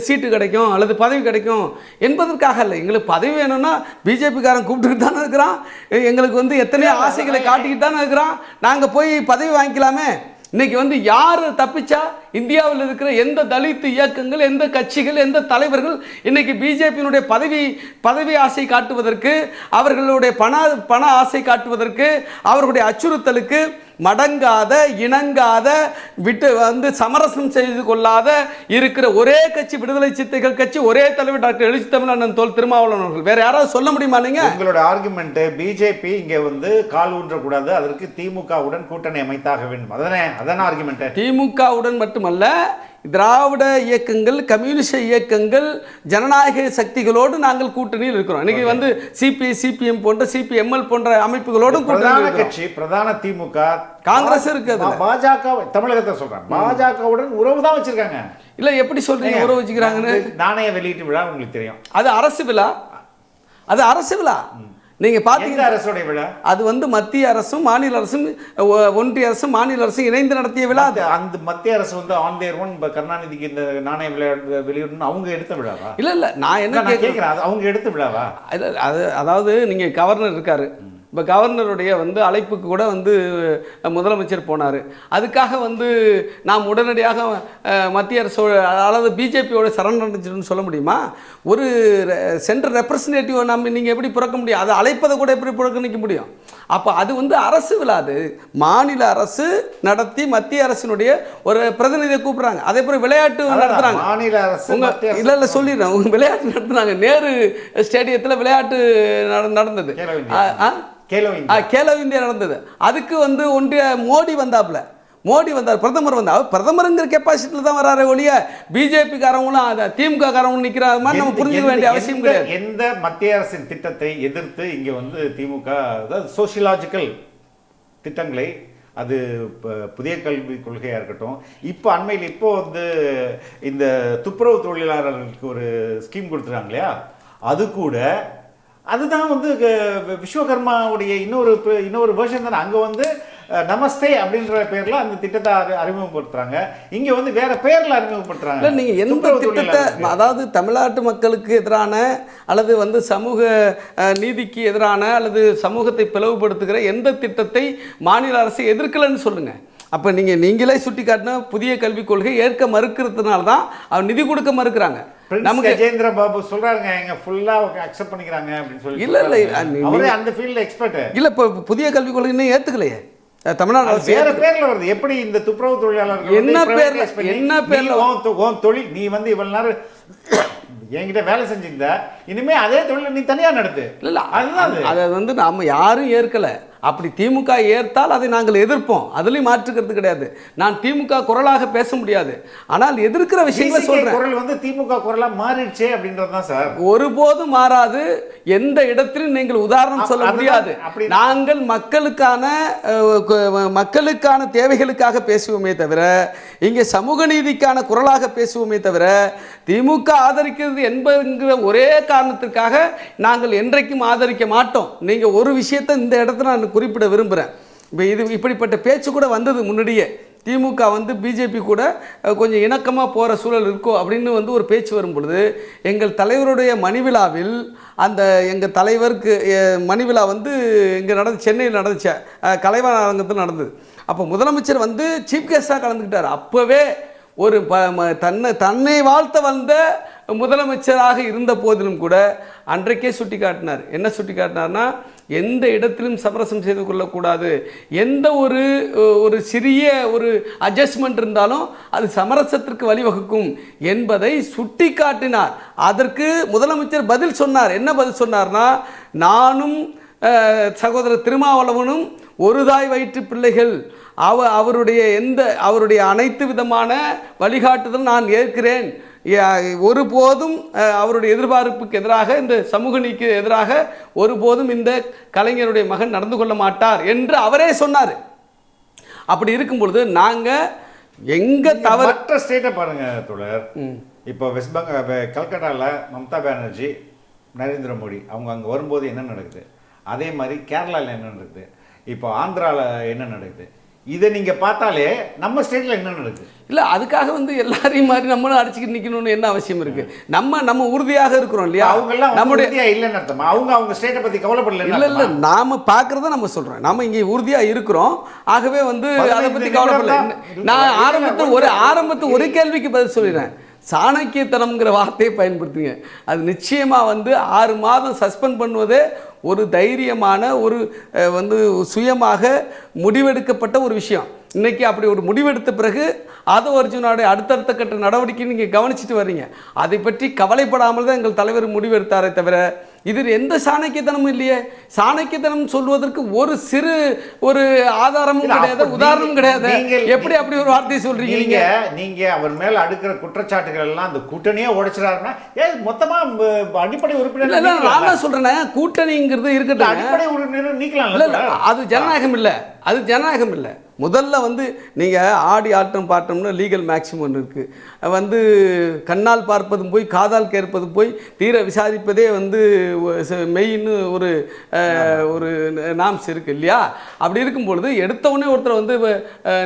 சீட்டு கிடைக்கும் அல்லது பதவி கிடைக்கும் என்பதற்காக இல்லை. எங்களுக்கு பதவி வேணும்னா பிஜேபிக்காரன் கூப்பிட்டுக்கிட்டு தானே இருக்கிறான், எங்களுக்கு வந்து எத்தனையோ ஆசைகளை காட்டிக்கிட்டு தானே இருக்கிறான். நாங்கள் போய் பதவி வாங்கிக்கலாமே. இன்னைக்கு வந்து யார் தப்பிச்சா? இந்தியாவில் இருக்கிற எந்த தலித் இயக்கங்கள், எந்த கட்சிகள், எந்த தலைவர்கள் இன்னைக்கு பிஜேபியினுடைய பதவி ஆசை காட்டுவதற்கு, அவர்களுடைய பண ஆசை காட்டுவதற்கு, அவர்களுடைய அச்சுறுத்தலுக்கு மடங்காத, இணங்காத, விட்டு வந்து சமரசம் செய்து கொள்ளாத இருக்கிற ஒரே கட்சி விடுதலை சிறுத்தைகள் கட்சி, ஒரே தலைவர் டாக்டர் எழுச்சி தமிழன் தோல் திருமாவளவன் அவர்கள். வேற யாராவது சொல்ல முடியுமா? நீங்க உங்களோட ஆர்குமெண்ட் பிஜேபி இங்க வந்து கால் ஊன்றக்கூடாது, அதற்கு திமுகவுடன் கூட்டணி அமைத்தாக வேண்டும், அதான ஆர்குமெண்ட். திமுகவுடன் மட்டுமல்ல, திராவிட இயக்கங்கள், கம்யூனிஸ்ட் இயக்கங்கள், ஜனநாயக சக்திகளோடு நாங்கள் கூட்டணியில் இருக்கிறோம். இன்னைக்கு வந்து சிபிஎம் போன்ற சிபிஎம்எல் போன்ற அமைப்புகளோடும் கட்சி பிரதான திமுக, காங்கிரஸ் இருக்குது, பாஜக தமிழகத்தை சொல்றாங்க, பாஜகவுடன் உறவு தான் வச்சிருக்காங்க. இல்ல எப்படி சொல்றீங்க உறவு வச்சுக்கிறாங்கன்னு? நாணய வெளியீட்டு விழா உங்களுக்கு தெரியும், அது அரசு விழா. அது அரசு விழா. நீங்க பாத்தீங்கன்னா அரசுடைய விழா அது வந்து மத்திய அரசும் மாநில அரசும் ஒன்றிய அரசும் மாநில அரசும் இணைந்து நடத்திய விழா. அந்த மத்திய அரசு வந்து ஆன் தேர் ஒன் கருணாநிதிக்கு இந்த நாணய வெளியிடணும் அவங்க எடுத்த விழாவா? இல்ல நான் என்ன கேட்கிறேன், அவங்க எடுத்த விழாவா? அதாவது நீங்க கவர்னர் இருக்காரு, இப்போ கவர்னருடைய வந்து அழைப்புக்கு கூட வந்து முதலமைச்சர் போனார். அதுக்காக வந்து நாம் உடனடியாக மத்திய அரசோட அதாவது பிஜேபியோட சரணடைஞ்சிருன்னு சொல்ல முடியுமா? ஒரு சென்ட்ரல் ரெப்ரசன்டேட்டிவ் நம்ம நீங்கள் எப்படி புறக்க முடியும்? அதை அழைப்பதை கூட எப்படி புறக்கணிக்க முடியும்? அப்போ அது வந்து அரசு விழாது, மாநில அரசு நடத்தி மத்திய அரசினுடைய ஒரு பிரதிநிதியை கூப்பிட்றாங்க. அதே போல் விளையாட்டு நடத்துகிறாங்க. மாநில அரசு இல்லை சொல்லிடுறேன், உங்கள் விளையாட்டு நடத்துனாங்க. நேரு ஸ்டேடியத்தில் விளையாட்டு நடந்தது, கேலோ இந்தியா நடந்தது. அதுக்கு வந்து ஒன்றிய மோடி வந்தார், பிரதமர் வந்தார். பிரதமருங்கிற கெப்பாசிட்டியில் தான் வராரு ஒழிய பிஜேபி காரங்களும் திமுக காரங்களும் நிற்கிற மாதிரி நம்ம புரிஞ்சுக்க வேண்டிய அவசியம் கிடையாது. எந்த மத்திய அரசின் திட்டத்தை எதிர்த்து இங்கே வந்து திமுக அதாவது சோசியலாஜிக்கல் திட்டங்களை, அது புதிய கல்விக் கொள்கையாக இருக்கட்டும், இப்போ அண்மையில் இப்போ வந்து இந்த துப்புரவு தொழிலாளர்களுக்கு ஒரு ஸ்கீம் கொடுத்துருக்காங்க இல்லையா, அது கூட அதுதான் வந்து விஸ்வகர்மாவுடைய இன்னொரு வெர்ஷன் தானே. அங்கே வந்து நமஸ்தே அப்படின்ற பேர்ல அந்த திட்டத்தை அறிமுகப்படுத்துறாங்க, இங்க வந்து வேற பேர்ல அறிமுகப்படுத்துறாங்க. நீங்க எந்த திட்டத்தை, அதாவது தமிழ்நாட்டு மக்களுக்கு எதிரான அல்லது வந்து சமூக நீதிக்கு எதிரான அல்லது சமூகத்தை பிளவுபடுத்துகிற எந்த திட்டத்தை மாநில அரசு எதிர்க்கலன்னு சொல்லுங்க. அப்போ நீங்களே சுட்டி காட்டின புதிய கல்விக் கொள்கை ஏற்க மறுக்கிறதுனால தான் அவர் நிதி கொடுக்க மறுக்கிறாங்க. நமக்கு கஜேந்திர பாபு சொல்றாங்க எங்க ஃபுல்லா அக்செப்ட் பண்ணிக்கிறாங்க அப்படின்னு சொல்லி. இல்ல அந்த ஃபீல்ட்ல எக்ஸ்பர்ட். இல்ல இப்போ புதிய கல்விக் கொள்கை இன்னும் ஏத்துக்கலையே, தமிழ்நாடு வேற பேர்ல வருது. எப்படி இந்த துப்புரவு தொழிலாளர்கள் என்ன பேர்ல தொழில் நீ வந்து இவ்வளவு நேரம் என்கிட்ட வேலை செஞ்சிருந்த, இனிமே அதே தொழில் நீ தனியா நடத்து. இல்ல அதை வந்து நாம யாரும் ஏற்கல. அப்படி திமுக ஏற்றால் அதை நாங்கள் எதிர்ப்போம், அதுலேயும் மாற்றுக்கிறது கிடையாது. நான் திமுக குரலாக பேச முடியாது, ஆனால் எதிர்க்கிற விஷயங்களை சொல்றேன். குரல் வந்து திமுக குரலா மாறிடுச்சே அப்படின்றது தான் சார். ஒருபோதும் மாறாது. எந்த இடத்திலும் நீங்கள் உதாரணம் சொல்ல முடியாது. நாங்கள் மக்களுக்கான தேவைகளுக்காக பேசுவோமே தவிர, இங்கே சமூக நீதிக்கான குரலாக பேசுவோமே தவிர, திமுக ஆதரிக்கிறது என்பதுங்கிற ஒரே காரணத்திற்காக நாங்கள் என்றைக்கும் ஆதரிக்க மாட்டோம். நீங்கள் ஒரு விஷயத்தை இந்த இடத்துல நான் குறிப்பிட விரும்புகிறேன். இப்போ இப்படிப்பட்ட பேச்சு கூட வந்தது முன்னாடியே. திமுக வந்து பிஜேபி கூட கொஞ்சம் இணக்கமாக போகிற சூழல் இருக்கும் அப்படின்னு வந்து ஒரு பேச்சு வரும் பொழுது, எங்கள் தலைவருடைய மணிவிழாவில் எங்கள் தலைவருக்கு மணிவிழா வந்து இங்கே சென்னையில் நடந்துச்சு, கலைவாணர் அரங்கத்தில் நடந்தது. அப்போ முதலமைச்சர் வந்து சீஃப் கெஸ்டாக கலந்துக்கிட்டார். அப்போவே ஒரு தன்னை வாழ்த்த வந்த முதலமைச்சராக இருந்த போதிலும் கூட அன்றைக்கே சுட்டி காட்டினார். என்ன சுட்டி காட்டினார்னா, எந்த இடத்திலும் சமரசம் செய்து கொள்ளக்கூடாது, எந்த ஒரு சிறிய ஒரு அட்ஜஸ்ட்மெண்ட் இருந்தாலும் அது சமரசத்திற்கு வழிவகுக்கும் என்பதை சுட்டி காட்டினார். அதற்கு முதலமைச்சர் பதில் சொன்னார். என்ன பதில் சொன்னார்னா, நானும் சகோதரர் திருமாவளவனும் ஒரு தாய் வயிற்று பிள்ளைகள், அவருடைய அனைத்து விதமான வழிகாட்டுதல் நான் ஏற்கிறேன், ஒருபோதும் அவருடைய எதிர்பார்ப்புக்கு எதிராக, இந்த சமூக நீதிக்கு எதிராக ஒருபோதும் இந்த கலைஞருடைய மகன் நடந்து கொள்ள மாட்டார் என்று அவரே சொன்னார். அப்படி இருக்கும் பொழுது நாங்கள் எங்க தவறு மற்ற ஸ்டேட்டை பாருங்க தொடர். இப்போ வெஸ்ட் பெங்கால் கல்கட்டாவில் மம்தா பானர்ஜி, நரேந்திர மோடி அவங்க அங்கே வரும்போது என்ன நடக்குது, அதே மாதிரி கேரளாவில் என்ன நடக்குது, இப்போ ஆந்திராவில் என்ன நடக்குது, இதை நீங்கள் பார்த்தாலே நம்ம ஸ்டேட்டில் என்ன நடக்குது. இல்லை, அதுக்காக வந்து எல்லாரையும் மாதிரி நம்மளும் அடிச்சுக்கிட்டு நிற்கணும்னு என்ன அவசியம் இருக்கு? நம்ம உறுதியாக இருக்கிறோம் இல்லையா? அவங்கெல்லாம் நம்முடைய இல்லைன்னு அர்த்தமா? அவங்க ஸ்டேட்டை பற்றி கவலைப்படல. இல்லை, நாம பார்க்குறத நம்ம சொல்கிறோம். நம்ம இங்கே உறுதியாக இருக்கிறோம். ஆகவே வந்து அதை பற்றி கவலைப்படல. நான் ஆரம்பத்தில் ஒரு கேள்விக்கு பதில் சொல்லிடுறேன். சாணக்கியத்தனம்ங்கிற வார்த்தையை பயன்படுத்துங்க. அது நிச்சயமாக வந்து 6 மாதம் சஸ்பெண்ட் பண்ணுவதே ஒரு தைரியமான ஒரு வந்து சுயமாக முடிவெடுக்கப்பட்ட ஒரு விஷயம். இன்றைக்கி அப்படி ஒரு முடிவெடுத்த பிறகு ஆதவ அர்ஜுனாவுடைய அடுத்தடுத்த கட்ட நடவடிக்கை நீங்கள் கவனிச்சுட்டு வர்றீங்க. அதை பற்றி கவலைப்படாமல் தான் எங்கள் தலைவர் முடிவெடுத்தாரே தவிர இதில் எந்த சாணக்கியத்தனமும் இல்லையே. சாணக்கியத்தனம் சொல்வதற்கு ஒரு ஆதாரமும் கிடையாது, உதாரணமும் கிடையாது. எப்படி அப்படி ஒரு வார்த்தையை சொல்றீங்க? நீங்க அவர் மேல அடுக்கிற குற்றச்சாட்டுகள் எல்லாம் அந்த கூட்டணியே உடைச்சிடாருன்னா மொத்தமா அடிப்படை உறுப்பினர் நான் தான் சொல்றேன். கூட்டணிங்கிறது இருக்கட்டும், அடிப்படை உறுப்பினர் நீக்கலாம். அது ஜனநாயகம் இல்லை, அது ஜனநாயகம் இல்லை. முதல்ல வந்து நீங்கள் ஆடி ஆட்டம் பாட்டம்னு லீகல் மேக்ஸிமம் ஒன்று இருக்குது. வந்து கண்ணால் பார்ப்பதும் போய் காதால் கேட்பதும் போய் தீர விசாரிப்பதே வந்து மெயின்னு ஒரு நாம்ஸ் இருக்குது இல்லையா? அப்படி இருக்கும் பொழுது எடுத்தவுடனே ஒருத்தர் வந்து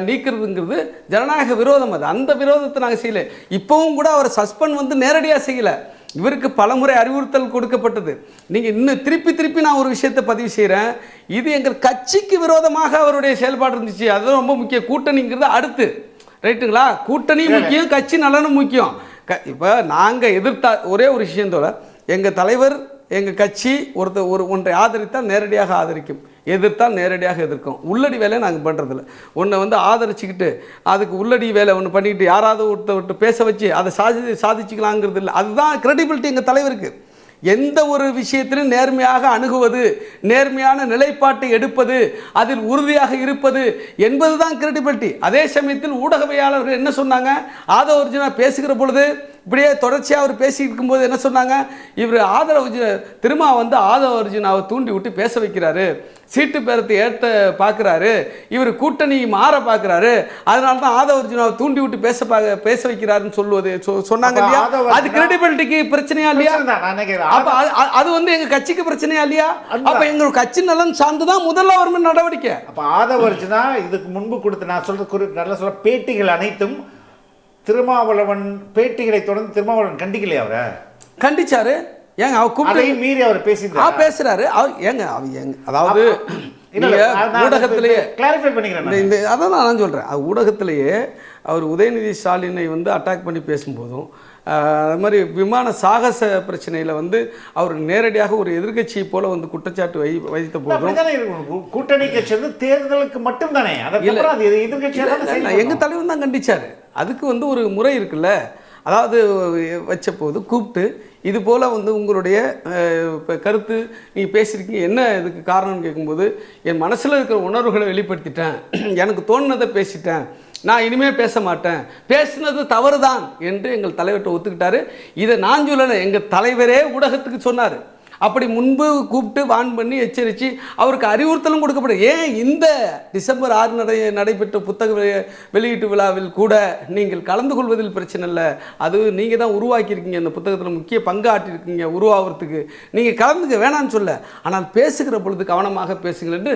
நீக்கிறதுங்கிறது ஜனநாயக விரோதம். அது அந்த விரோதத்தை நாங்கள் செய்யலை. இப்போவும் கூட அவர் சஸ்பெண்ட் வந்து நேரடியாக செய்யலை. இவருக்கு பலமுறை அறிவுறுத்தல் கொடுக்கப்பட்டது. நீங்கள் இன்னும் திருப்பி நான் ஒரு விஷயத்தை பதிவு செய்கிறேன். இது எங்கள் கட்சிக்கு விரோதமாக அவருடைய செயல்பாடு இருந்துச்சு. அதுதான் ரொம்ப முக்கியம். கூட்டணிங்கிறது அடுத்து, ரைட்டுங்களா? கூட்டணி முக்கியம், கட்சி நலனும் முக்கியம். இப்போ நாங்கள் எதிர்த்தா ஒரே ஒரு விஷயத்தோட, எங்கள் தலைவர் எங்கள் கட்சி ஒன்றை ஆதரித்தால் நேரடியாக ஆதரிக்கும், எதிர்த்தால் நேரடியாக எதிர்க்கும். உள்ளடி வேலையை நாங்கள் பண்ணுறதில்ல. ஒன்றை வந்து ஆதரிச்சுக்கிட்டு அதுக்கு உள்ளடி வேலை ஒன்று பண்ணிக்கிட்டு யாராவது ஒருத்தர் பேச வச்சு அதை சாதிச்சுக்கலாங்கிறது இல்லை. அதுதான் கிரெடிபிலிட்டி எங்கள் தலைவருக்கு. எந்த ஒரு விஷயத்திலும் நேர்மையாக அணுகுவது, நேர்மையான நிலைப்பாட்டை எடுப்பது, அதில் உறுதியாக இருப்பது என்பது தான் கிரெடிபிலிட்டி. அதே சமயத்தில் ஊடகவியலாளர்கள் என்ன சொன்னாங்க, ஆதவ அர்ஜுனா பேசுகிற பொழுது இப்படியே தொடர்ச்சியாக அவர் பேசிட்டு இருக்கும்போது என்ன சொன்னாங்க, இவர் திருமா வந்து ஆதவ அர்ஜுனாவை தூண்டி விட்டு பேச வைக்கிறாரு, சீட்டு பேரத்தை ஏற்ற பார்க்குறாரு, இவர் கூட்டணி மாற பார்க்குறாரு, அதனால தான் ஆதவ அர்ஜுனாவை தூண்டி விட்டு பேச வைக்கிறாருன்னு சொன்னாங்க இல்லையா? அது கிரெடிபிலிட்டிக்கு பிரச்சனையா இல்லையா? அப்ப அது வந்து எங்க கட்சிக்கு பிரச்சனையா இல்லையா? அப்ப எங்க கட்சி நலன் சார்ந்துதான் முதல்ல அவர் நடவடிக்கை. அப்ப ஆதவ அர்ஜுனா இதுக்கு முன்பு கொடுத்த நான் சொல்ற பேட்டிகள் அனைத்தும் திருமாவளவன் பேட்டிகளை தொடர்ந்து திருமாவளவன் கண்டிக்கலையா? அவரை கண்டிச்சாரு. ஏங்க அவர் கூப்பிட்டு மீறி அவர் பேசுறாரு. அதாவது ஊடகத்திலேயே கிளாரிஃபை பண்ணிக்கிறேன். அதான் நான் சொல்றேன். ஊடகத்திலேயே அவர் உதயநிதி ஸ்டாலினை வந்து அட்டாக் பண்ணி பேசும்போதும், அது மாதிரி விமான சாகச பிரச்சனையில் வந்து அவர் நேரடியாக ஒரு எதிர்கட்சியை போல வந்து குற்றச்சாட்டு வைத்த போதும், கூட்டணி கட்சி வந்து தேர்தலுக்கு மட்டும் தானே எங்கள் தலைவர் தான் கண்டிச்சார். அதுக்கு வந்து ஒரு முறை இருக்குல்ல. அதாவது வச்ச போது கூப்பிட்டு இது போல் வந்து உங்களுடைய இப்போ கருத்து நீங்கள் பேசியிருக்கீங்க, என்ன இதுக்கு காரணம்னு கேட்கும்போது என் மனசில் இருக்கிற உணர்வுகளை வெளிப்படுத்திட்டேன், எனக்கு தோணுனதை பேசிட்டேன், நான் இனிமேல் பேச மாட்டேன், பேசுனது தவறு தான் என்று எங்கள் தலைவர்கிட்ட ஒத்துக்கிட்டாரு. இதை நான் சொல்லலை, எங்கள் தலைவரே ஊடகத்துக்கு சொன்னார். அப்படி முன்பு கூப்பிட்டு வான் பண்ணி எச்சரித்து அவருக்கு அறிவுறுத்தலும் கொடுக்கப்படும். ஏன் இந்த டிசம்பர் 6 நடைபெற்ற புத்தக வெளியீட்டு விழாவில் கூட நீங்கள் கலந்து கொள்வதில் பிரச்சனை இல்லை, அது நீங்கள் தான் உருவாக்கியிருக்கீங்க, அந்த புத்தகத்தில் முக்கிய பங்காற்றிருக்கீங்க உருவாகிறதுக்கு, நீங்கள் கலந்துக்க வேணான்னு சொல்ல, ஆனால் பேசுகிற பொழுது கவனமாக பேசுங்கள் என்று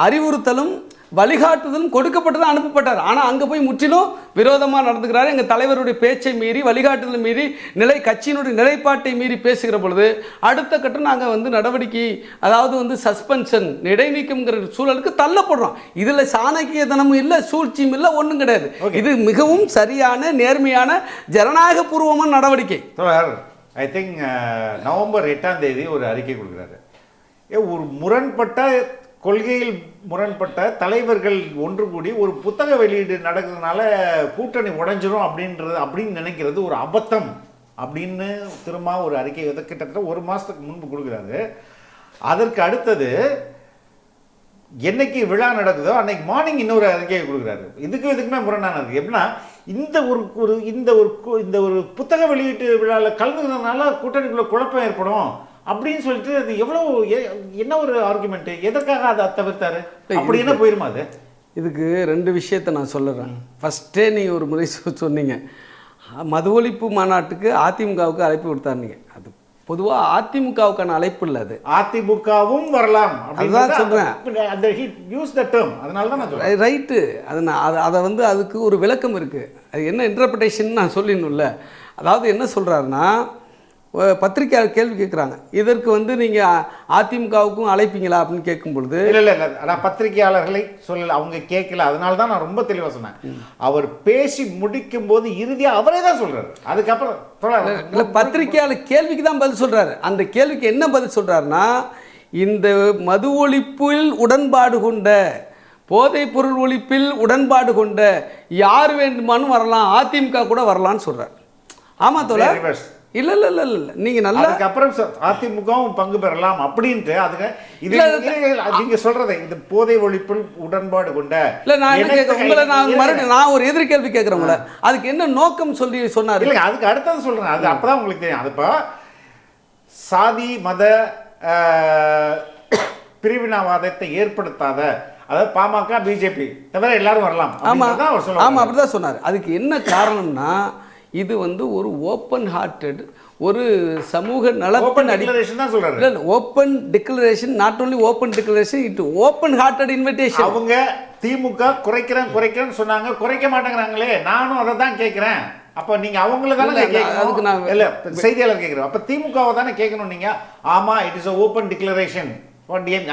அறிவுறுத்தலும் வழிகாட்டுதலும் கொடுக்கப்பட்டு தான் அனுப்பப்பட்டார். ஆனால் அங்கே போய் முற்றிலும் விரோதமாக நடந்துக்கிறாரு. எங்கள் தலைவருடைய பேச்சை மீறி வழிகாட்டுதலை மீறி கட்சியினுடைய நிலைப்பாட்டை மீறி பேசுகிற பொழுது அடுத்த கட்டம் நாங்கள் வந்து நடவடிக்கை, அதாவது வந்து சஸ்பென்ஷன், இடைநீக்கம்ங்கிற சூழலுக்கு தள்ளப்படுறோம். இதில் சாணக்கியத்தனமும் இல்லை, சூழ்ச்சியும் இல்லை, ஒன்றும் கிடையாது. இது மிகவும் சரியான நேர்மையான ஜனநாயகபூர்வமான நடவடிக்கை. ஐ திங்க் நவம்பர் 8 ஒரு அறிக்கை கொடுக்குறாரு. ஒரு முரண்பட்ட கொள்கையில் முரண்பட்ட தலைவர்கள் ஒன்று கூடி ஒரு புத்தக வெளியீடு நடக்கிறதுனால கூட்டணி உடைஞ்சிரும் அப்படின்னு நினைக்கிறது ஒரு அபத்தம் அப்படின்னு திரும்ப ஒரு அறிக்கை கிட்டத்தட்ட 1 மாதத்துக்கு முன்பு கொடுக்குறாரு. அதற்கு அடுத்தது என்னைக்கு விழா நடக்குதோ அன்னைக்கு மார்னிங் இன்னொரு அறிக்கையை கொடுக்குறாரு. இதுக்குமே முரணான இருக்குது. எப்படின்னா இந்த ஒரு புத்தக வெளியீட்டு விழாவில் கலந்துக்கிறதுனால கூட்டணிக்குள்ள குழப்பம் ஏற்படும் அப்படின்னு சொல்லிட்டு அது என்ன ஒரு ஆர்குமெண்ட், எதற்காக அதை தவிர்த்தாரு? அப்படி என்ன போயிருமா அது? இதுக்கு 2 விஷயத்தை நான் சொல்லுறேன். ஃபஸ்ட்டே நீங்கள் ஒரு முறை சொன்னீங்க, மது ஒழிப்பு மாநாட்டுக்கு அதிமுகவுக்கு அழைப்பு கொடுத்தாருங்க. அது பொதுவாக அதிமுகவுக்கான அழைப்பு இல்லை, அது அதிமுகவும் வரலாம், அதுதான் சொல்கிறேன். அதனால தான் நான் சொல்கிறேன். ரைட்டு, அதை வந்து அதுக்கு ஒரு விளக்கம் இருக்குது. அது என்ன இன்டர்பிரேஷன் நான் சொல்லிடணும்ல. அதாவது என்ன சொல்கிறாருன்னா, பத்திரிகையாளர் கேள்வி கேட்குறாங்க, இதற்கு வந்து நீங்கள் அதிமுகவுக்கும் அழைப்பீங்களா அப்படின்னு கேட்கும் பொழுது, இல்லை நான் பத்திரிகையாளர்களை சொல்லலை, அவங்க கேட்கல, அதனால தான் நான் ரொம்ப தெளிவாக சொன்னேன். அவர் பேசி முடிக்கும் போது இறுதியாக அவரே தான் சொல்கிறார். அதுக்கப்புறம் இல்லை, பத்திரிகையாளர் கேள்விக்கு தான் பதில் சொல்கிறாரு. அந்த கேள்விக்கு என்ன பதில் சொல்கிறாருன்னா, இந்த மது ஒழிப்பில் உடன்பாடு கொண்ட, போதைப் பொருள் ஒழிப்பில் உடன்பாடு கொண்ட யார் வேண்டுமானும் வரலாம், அதிமுக கூட வரலான்னு சொல்கிறார். ஆமாம் தோழர், இல்லை இல்லை இல்லை இல்லை, நீங்கள் நல்லா அதுக்கப்புறம் அதிமுகவும் பங்கு பெறலாம் அப்படின்ட்டு அதுக்கு இது நீங்கள் சொல்கிறத இந்த போதை ஒழிப்பில் உடன்பாடு கொண்ட இல்லை. நான் என்ன கேட்குறேன் உங்களை, நான் ஒரு எதிர் கேள்வி கேட்குறேன் உங்களை, அதுக்கு என்ன நோக்கம் சொல்லி சொன்னார்? இல்லை, அதுக்கு அடுத்தது சொல்கிறேன், அது அப்போ தான் உங்களுக்கு தெரியும். அது இப்போ சாதி மத பிரிவினவாதத்தை ஏற்படுத்தாத, அதாவது பாமக பிஜேபி தவிர எல்லாரும் வரலாம். ஆமாம் ஆமாம், அப்படி தான் சொன்னார். அதுக்கு என்ன காரணம்னா, இது வந்து ஒரு ஓப்பன் ஹார்ட்டட், ஒரு சமூக நலத்தின் டிக்ளரேஷன் தான் சொல்றாரு. இல்ல, open declaration, not only open declaration, it open hearted invitation. அவங்க திமுக குறைக்கிறேன்னு சொன்னாங்க, குறைக்க மாட்டேங்கிறாங்களே, நானும் அதை தான் கேட்கிறேன். அப்ப நீங்க அவங்கள தானே கேட்கணும். அதுக்கு நான் இல்ல செய்தியாளர் கேட்கிறேன். அப்ப திமுகவை தானே கேட்கணும் நீங்க. ஆமா, இட் இஸ் ஓப்பன் டிக்ளரேஷன்,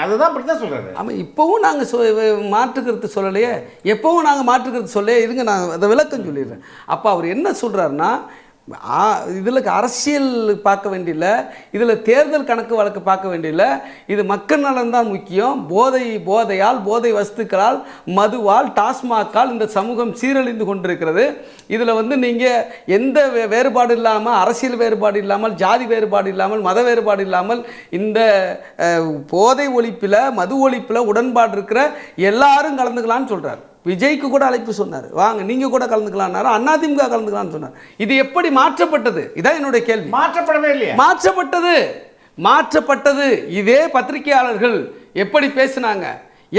அதுதான் அப்படி தான் சொல்றாரு. ஆமாம், இப்போவும் நாங்கள் மாற்றுக்கிறது சொல்லலையே, எப்போவும் நாங்கள் மாற்றுக்கிறது சொல்லலையே. இருங்க, நான் அதை விளக்கம் சொல்லிடுறேன். அப்போ அவர் என்ன சொல்கிறாருன்னா, இதில் அரசியல் பார்க்க வேண்டியில்லை, இதில் தேர்தல் கணக்கு வழக்கு பார்க்க வேண்டியில்லை, இது மக்கள் நலன்தான் முக்கியம். போதையால், போதை வஸ்துக்களால், மதுவால், டாஸ்மாக்கால் இந்த சமூகம் சீரழிந்து கொண்டிருக்கிறது. இதில் வந்து நீங்கள் எந்த வேறுபாடு இல்லாமல், அரசியல் வேறுபாடு இல்லாமல், ஜாதி வேறுபாடு இல்லாமல், மத வேறுபாடு இல்லாமல், இந்த போதை ஒழிப்பில், மது ஒழிப்பில் உடன்பாடு இருக்கிற எல்லாரும் கலந்துக்கலான்னு சொல்கிறார். விஜய்க்கு கூட அழைப்பு சொன்னார், வாங்க நீங்கள் கூட கலந்துக்கலான்னாரு, அதிமுக கலந்துக்கலான்னு சொன்னார். இது எப்படி மாற்றப்பட்டது? இதான் என்னுடைய கேள்வி. மாற்றப்படவே இல்லையா? மாற்றப்பட்டது. இதே பத்திரிகையாளர்கள் எப்படி பேசினாங்க?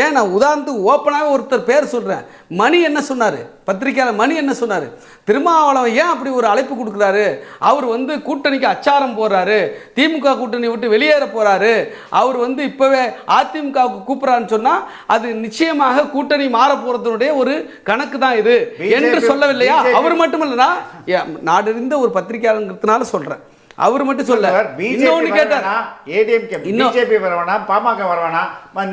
ஏன் நான் உதாரணத்துக்கு ஓப்பனாகவே ஒருத்தர் பேர் சொல்கிறேன். மணி என்ன சொன்னார், பத்திரிகையாளர் மணி என்ன சொன்னார், திருமாவளவன் ஏன் அப்படி ஒரு அழைப்பு கொடுக்குறாரு, அவர் வந்து கூட்டணிக்கு அச்சாரம் போடுறாரு, திமுக கூட்டணி விட்டு வெளியேற போகிறாரு, அவர் வந்து இப்போவே அதிமுகவுக்கு கூப்பிட்றான்னு சொன்னால் அது நிச்சயமாக கூட்டணி மாற போகிறதுனுடைய ஒரு கணக்கு தான் இது என்று சொல்லவில்லையா? அவர் மட்டும் இல்லைனா, நாடறிந்த ஒரு பத்திரிகையாளங்கிறதுனால சொல்கிறேன், அவர் மட்டும் சொல்ல. இன்னொன்னு கேட்டார், ஏடிஎம்கே பிஜேபி வரவேனா, பாமக வரவேனா,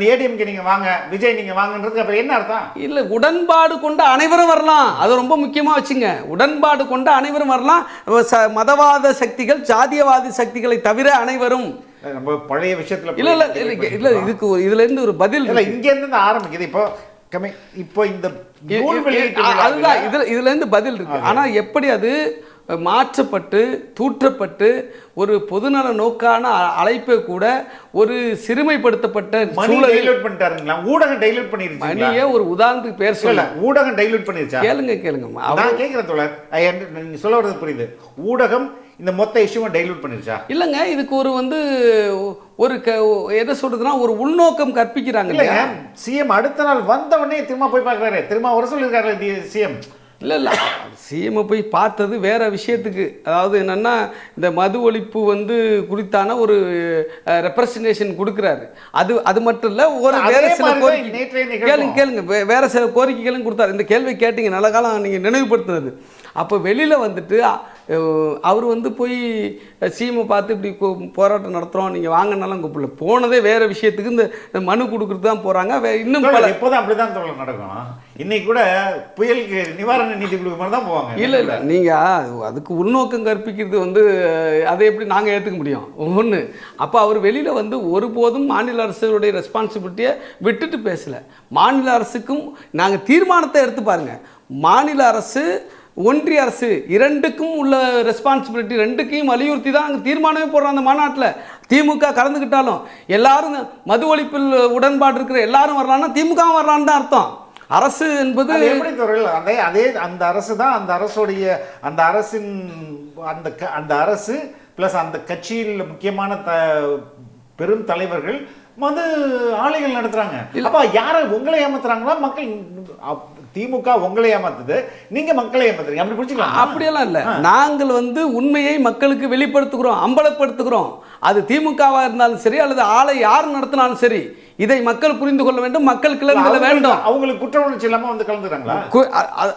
ஏடிஎம்கே நீங்க வாங்க, விஜய் நீங்க வாங்கன்றதுக்கு அப்புறம் என்ன அர்த்தம்? இல்ல, உடன்பாடு கொண்ட அனைவரும் வரலாம், அது ரொம்ப முக்கியமா வச்சுங்க. உடன்பாடு கொண்ட அனைவரும் வரலாம், மதவாத சக்திகள், ஜாதியவாதி சக்திகளை தவிர அனைவரும். நம்ம பழைய விஷயத்துல இல்ல இல்ல இல்ல, இதுக்கு இதுல இருந்து ஒரு பதில் இல்ல, இங்க இருந்து ஆரம்பிக்குது. இப்போ இந்த அதுதான் இதுல இருந்து பதில் இருக்கு. ஆனா எப்படி அது மாற்றப்பட்டு தூற்றப்பட்டு ஒரு பொதுநல நோக்கான அழைப்பை கூட ஒரு சிறுமைப்படுத்தப்பட்ட டைலூட் பண்ணிட்டாருங்களா? ஊடகம் டைலூட் பண்ணிருச்சு. மணியே ஒரு உதாரணத்துக்கு பேர் சொல்ல, ஊடகம் டைலூட் பண்ணிருச்சா? கேளுங்க நான் கேட்கிறேன் தோழர், நீங்க சொல்ல வர்றது புரியுது. ஊடகம் இந்த மொத்த இஷ்யூவை டைலூட் பண்ணிருச்சா? இல்லைங்க, இதுக்கு ஒரு ஒரு எதை சொல்றதுன்னா ஒரு உள்நோக்கம் கற்பிக்கிறாங்க இல்லைங்க. சிஎம் அடுத்த நாள் வந்த உடனே திரும்ப போய் பார்க்குறாரு, திரும்ப வர சொல்லியிருக்காரு சிஎம். இல்லை சிஎம்ஐ போய் பார்த்தது வேற விஷயத்துக்கு. அதாவது என்னன்னா இந்த மது ஒழிப்பு குறித்தான ஒரு ரெப்ரசன்டேஷன் கொடுக்குறாரு. அது மட்டும் இல்லை, ஒரு வேற சில கோரிக்கை கேளுங்க வேற சில கோரிக்கைகளும் கொடுத்தாரு. இந்த கேள்வி கேட்டீங்க, நல்ல காலம் நீங்கள் நினைவுபடுத்துனது. அப்போ வெளியில் வந்துட்டு அவர் போய் சிஎம்ஐ பார்த்து இப்படி போராட்டம் நடத்துகிறோம் நீங்கள் வாங்கினாலும் கூப்பிடல, போனதே வேறு விஷயத்துக்கு இந்த மனு கொடுக்குறது தான் போகிறாங்க. இன்னும் பல எப்போதான் அப்படி தான் நடக்கும். இன்னைக்கு கூட புயலுக்கு நிவாரண நிதி கொடுக்க மாதிரி தான் போவாங்க. இல்லை நீங்கள் அதுக்கு உள்நோக்கம் கற்பிக்கிறது அதை எப்படி நாங்கள் ஏற்றுக்க முடியும்? ஒன்று, அப்போ அவர் வெளியில் ஒருபோதும் மாநில அரசுடைய ரெஸ்பான்சிபிலிட்டியை விட்டுட்டு பேசலை. மாநில அரசுக்கும் நாங்கள் தீர்மானத்தை எடுத்து பாருங்கள், மாநில அரசு ஒன்றிய அரசு இரண்டுக்கும் உள்ள ரெஸ்பான்சிபிலிட்டி ரெண்டுக்கையும் வலியுறுத்தி தான் அங்கே தீர்மானமே போடுறோம். அந்த மாநாட்டில் திமுக கலந்துக்கிட்டாலும் எல்லாரும் மது ஒழிப்பில் உடன்பாடு இருக்கிற எல்லாரும் வரலான்னா திமுக வரலான்னு தான் அர்த்தம். அரசு என்பது அதே அந்த அரசு தான், அந்த அரசுடைய அந்த அரசின் அந்த அரசு பிளஸ் அந்த கட்சியில் முக்கியமான பெரும் தலைவர்கள் மது ஆலைகள் நடத்துறாங்க. அப்ப யாரை உங்களை ஏமாத்துறாங்களா? மக்கள். திமுக உங்களை ஏமாத்துது, நீங்க மக்களை ஏமாத்துறீங்க. அப்படி புரிஞ்சுக்கலாம். அப்படியெல்லாம் இல்லை, நாங்கள் உண்மையை மக்களுக்கு வெளிப்படுத்துகிறோம், அம்பலப்படுத்துகிறோம். அது திமுகவாக இருந்தாலும் சரி அல்லது ஆலை யார் நடத்தினாலும் சரி, இதை மக்கள் புரிந்து கொள்ள வேண்டும், மக்கள் கிளர்ந்தல வேண்டும். அவங்களுக்கு குற்ற உணர்ச்சி இல்லாமல் கலந்துறாங்களா?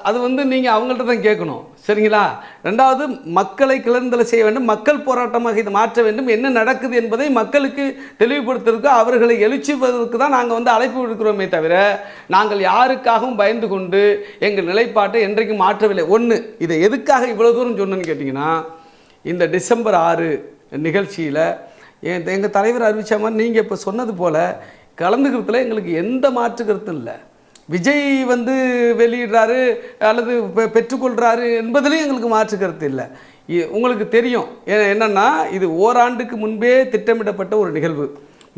அது நீங்கள் அவங்கள்ட்ட தான் கேட்கணும், சரிங்களா? ரெண்டாவது, மக்களை கிளர்ந்தல செய்ய வேண்டும், மக்கள் போராட்டமாக இதை மாற்ற வேண்டும், என்ன நடக்குது என்பதை மக்களுக்கு தெளிவுபடுத்துறதுக்கு அவர்களை எழுச்சிவதற்கு தான் நாங்கள் அழைப்பு விடுக்கிறோமே தவிர நாங்கள் யாருக்காகவும் பயந்து கொண்டு எங்கள் நிலைப்பாட்டை என்றைக்கும் மாற்றவில்லை. ஒன்று, இதை எதுக்காக இவ்வளோ தூரம் சொன்னேன்னு கேட்டிங்கன்னா, இந்த டிசம்பர் 6 நிகழ்ச்சியில் எங்கள் தலைவர் அறிவித்த மாதிரி நீங்கள் இப்போ சொன்னது போல் கலந்துக்கிறதுல எங்களுக்கு எந்த மாற்று கருத்தும் இல்லை. விஜய் வெளியிடுறாரு அல்லது பெற்றுக்கொள்கிறாரு என்பதிலையும் எங்களுக்கு மாற்று கருத்து இல்லை. உங்களுக்கு தெரியும் என்னென்னா, இது ஓராண்டுக்கு முன்பே திட்டமிடப்பட்ட ஒரு நிகழ்வு.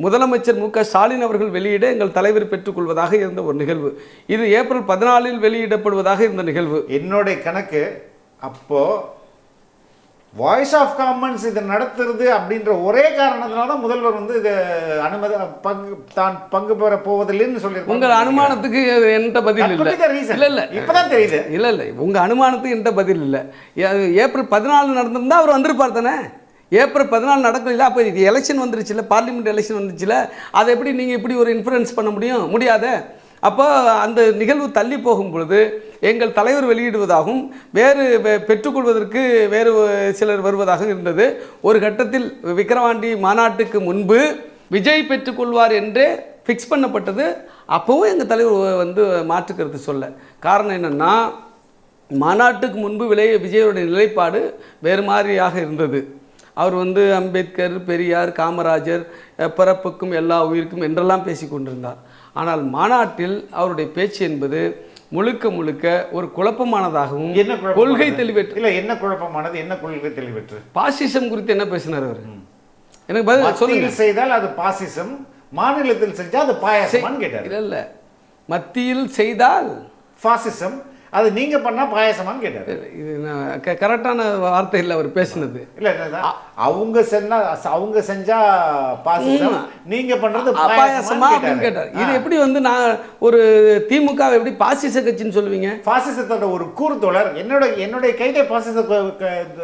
முதலமைச்சர் மு.க. ஸ்டாலின் அவர்கள் வெளியிட எங்கள் தலைவர் பெற்றுக்கொள்வதாக இருந்த ஒரு நிகழ்வு. இது ஏப்ரல் 14 வெளியிடப்படுவதாக இருந்த நிகழ்வு. என்னுடைய கணக்கு அப்போ வாய்ஸ் ஆஃப் காமன்ஸ் இதை நடத்துறது அப்படின்ற ஒரே காரணத்தினால தான் முதல்வர் இதை அனுமதி பங்கு பெற போவதில்லைன்னு சொல்லியிருக்காங்க. உங்கள் அனுமானத்துக்கு எந்த பதில் இல்லை. இல்லை இப்பதான் தெரியுது. இல்லை உங்கள் அனுமானத்துக்கு எந்த பதில் இல்லை. ஏப்ரல் 14 நடந்திருந்தா அவர் வந்திருப்பார் தானே. ஏப்ரல் 14 நடக்கல, அப்போ இது எலெக்ஷன் வந்துருச்சுல்ல, பார்லிமெண்ட் எலெக்ஷன் வந்துச்சுல, அதை எப்படி நீங்கள் இப்படி ஒரு இன்ஃப்ளூயன்ஸ் பண்ண முடியும்? முடியாது. அப்போ அந்த நிகழ்வு தள்ளி போகும் பொழுது எங்கள் தலைவர் வெளியிடுவதாகவும் வேறு பெற்றுக்கொள்வதற்கு வேறு சிலர் வருவதாக இருந்தது. ஒரு கட்டத்தில் விக்கிரவாண்டி மாநாட்டுக்கு முன்பு விஜய் பெற்றுக்கொள்வார் என்றே ஃபிக்ஸ் பண்ணப்பட்டது. அப்போவும் எங்கள் தலைவர் மாற்றுக்கிறது சொல்ல காரணம் என்னென்னா, மாநாட்டுக்கு முன்பு விஜயோடைய நிலைப்பாடு வேறு மாதிரியாக இருந்தது. அவர் அம்பேத்கர், பெரியார், காமராஜர், பிறப்புக்கும் எல்லா உயிருக்கும் என்றெல்லாம் பேசி கொண்டிருந்தார். ஆனால் மாநாட்டில் அவருடைய பேச்சு என்பது முழுக்க முழுக்க ஒரு குழப்பமானதாகவும் கொள்கை தெளிவற்று. இல்லை, என்ன குழப்பமானது, என்ன கொள்கை தெளிவற்று? பாசிசம் குறித்து என்ன பேசினார் அவர்? எனக்கு பதில் சொல்லுங்க. செய்தால் அது பாசிசம், மாநிலத்தில் செஞ்சால் அது பாயாசம் கேட்டார். இல்லை, மத்தியில் செய்தால் பாசிசம், அது நீங்க பண்ணா பாயாசமான்னு கேட்டாரு. இது கரெக்டான வார்த்தை இல்லை அவர் பேசினது. இல்லை, அவங்க செஞ்சா பாசிசம், நீங்க பண்றது பாயாசமா அப்படின்னு கேட்டார். இது எப்படி நான் ஒரு திமுக எப்படி பாசிச கட்சின்னு சொல்லுவீங்க? பாசிசத்தோட ஒரு கூறு தோழர். என்னுடைய கைதே பாசிச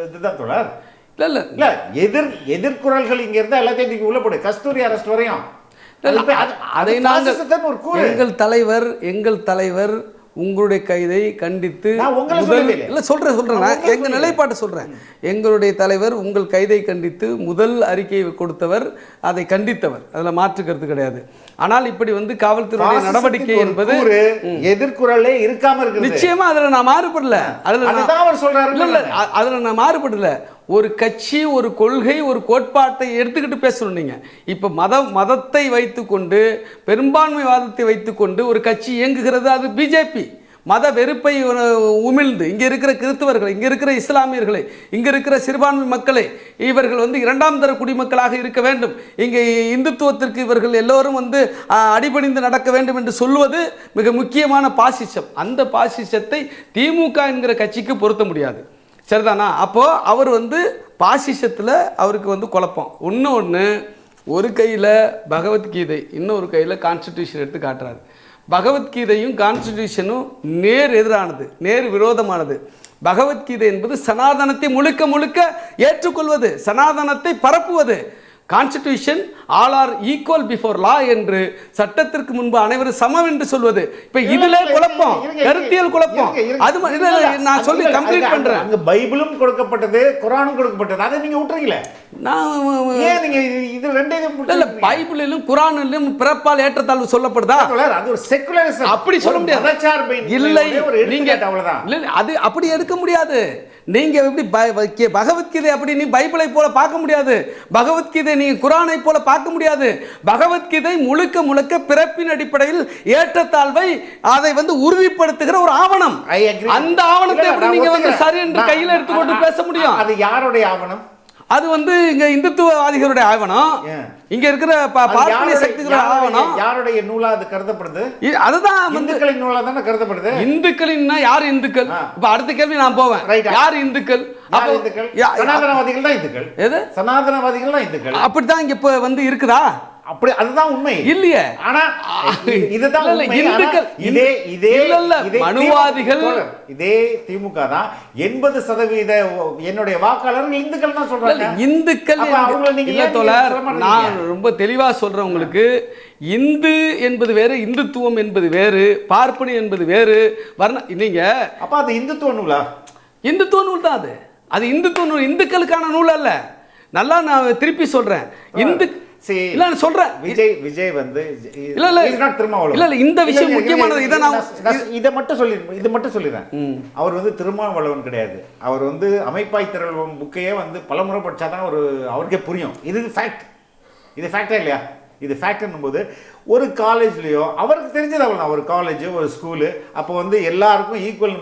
இதுதான் தோழர். இல்ல எதிர்குறல்கள் இங்க இருந்தா எல்லாத்தையும் உள்ள போடு. கஸ்தூரி அரஸ்ட் வரையும் அதை நாங்கள் எங்கள் தலைவர் உங்களுடைய கைதை கண்டித்து சொல்றேன் எங்க நிலைப்பாட்டை சொல்றேன். எங்களுடைய தலைவர் உங்கள் கைதை கண்டித்து முதல் அறிக்கையை கொடுத்தவர், அதை கண்டித்தவர், அதுல மாற்று கருத்து கிடையாது. ஆனால் இப்படி காவல்துறை நடவடிக்கை என்பது எதிர்குறலே இருக்காம இருக்கு. நிச்சயமா அதுல நான் மாறுபடல, அதுல நான் மாறுபடல. ஒரு கட்சி, ஒரு கொள்கை, ஒரு கோட்பாட்டை எடுத்துக்கிட்டு பேசணும். நீங்கள் இப்போ மதத்தை வைத்துக்கொண்டு, பெரும்பான்மைவாதத்தை வைத்துக்கொண்டு ஒரு கட்சி இயங்குகிறது, அது பிஜேபி. மத வெறுப்பை உமிழ்ந்து இங்கே இருக்கிற கிறிஸ்தவர்களை, இங்கே இருக்கிற இஸ்லாமியர்களை, இங்கே இருக்கிற சிறுபான்மை மக்களை இவர்கள் வந்து இரண்டாம் தர குடிமக்களாக இருக்க வேண்டும், இங்கே இந்துத்துவத்திற்கு இவர்கள் எல்லோரும் வந்து அடிபணிந்து நடக்க வேண்டும் என்று சொல்வது மிக முக்கியமான பாசிசம். அந்த பாசிசத்தை திமுக என்கிற கட்சிக்கு பொருத்த முடியாது. சரிதானா? அப்போது அவர் வந்து பாசிசத்தில் அவருக்கு வந்து குழப்பம். ஒன்று ஒரு கையில் பகவத்கீதை, இன்னொரு கையில் கான்ஸ்டிடியூஷன் எடுத்து காட்டுறாரு. பகவத்கீதையும் கான்ஸ்டிடியூஷனும் நேர் எதிரானது, நேர் விரோதமானது. பகவத்கீதை என்பது சனாதனத்தை முழுக்க முழுக்க ஏற்றுக்கொள்வது, சனாதனத்தை பரப்புவது. Constitution all are equal before law என்று, சட்டத்திற்கு முன்பு அனைவரும் சமம் என்று சொல்வது. இப்ப இதுல குழப்பம், கருத்தியல் குழப்பம். அது நான் சொல்லி கம்ப்ளீட் பண்றேன். அங்க பைபிளும் கொடுக்கப்பட்டது, குர்ஆனும் கொடுக்கப்பட்டது, அதை நீங்க விட்டுறீங்களே. நான் ஏன் நீங்க இது ரெண்டையும் இல்ல, பைபிளிலும் குர்ஆனிலும் பிறப்பால் ஏற்றத்தாழ்வு சொல்லப்படுதா? அது ஒரு செக்குலரிசம். அப்படி சொல்ல முடியாது. இல்லை, நீங்க அவ்வளவுதான். இல்ல, அது அப்படி எடுக்க முடியாது. நீங்க எப்படி பகவத்கீதை அப்படி நீ பைபிளை போல பார்க்க முடியாது. பகவத்கீதை நீ குர்ஆனை போல பார்க்க முடியாது. பகவத்கீதை முழுக்க முழுக்க பிறப்பின் அடிப்படையில் ஏற்றத்தாழ்வை அதை வந்து உறுதிப்படுத்துகிற ஒரு ஆவணம். அந்த ஆவணத்தை எப்படி நீங்க வந்து சரி என்று கையில் எடுத்துக்கொண்டு பேச முடியும்? அது யாருடைய ஆவணம்? அது வந்து இங்க இந்துத்துவவாதிகளுடைய ஆவணம், இங்க இருக்கிற பார்ப்பனிய சக்திகளோட ஆவணம். யாருடைய நூலா அது கருதப்படுது? அதுதான் இந்துக்களின் நூலா தானே கருதப்படுது. இந்துக்களின்னா யார் இந்துக்கள்? இப்ப அடுத்த கேள்வி நான் போவேன். யார் இந்துக்கள்? சனாதனவாதிகள் தான் இந்துக்கள். எது? சனாதனவாதிகள் தான் இந்துக்கள். அப்படித்தான் இங்க இப்ப வந்து இருக்குதா? அப்படி அதுதான் உண்மை இல்லையே. ஆனா இதுதான் இந்துக்கள். மனுவாதிகள் இதே திமுக தான் 80% என்னுடைய வாக்காளர்கள் இந்துக்கள் தான் சொல்றாங்க. இந்துக்கள் இல்ல தோழர், நான் ரொம்ப தெளிவா சொல்றேன் உங்களுக்கு. இந்து என்பது வேறு, இந்துத்துவம் என்பது வேறு, பார்ப்பனி என்பது வேறு. நீங்க அப்ப அது இந்துத்துவ நூலா? இந்துத்துவ நூல் தான் அது. அது இந்துத்துவ நூல், இந்துக்களுக்கான நூல் அல்ல. நல்லா நான் திருப்பி சொல்றேன். இந்து இல்ல நான் சொல்றேன். விஜய் வந்து இந்த விஷயம் முக்கியமானது. இதை மட்டும் சொல்லிடுறேன். அவர் வந்து திருமாவளவன் கிடையாது. அவர் வந்து அமைப்பாய் திரள்வம் புக்கையே வந்து பலமுறை படிச்சாதான் அவருக்கே புரியும். இது ஃபேக்ட். இது ஃபேக்டா இல்லையா? இது ஃபேக்ட்னும் போது ஒரு காலேஜ்லயோ அவருக்கு தெரிஞ்சது அவ்வளோ, ஒரு காலேஜ், ஒரு ஸ்கூலு, அப்போ வந்து எல்லாருக்கும் ஈக்குவல்.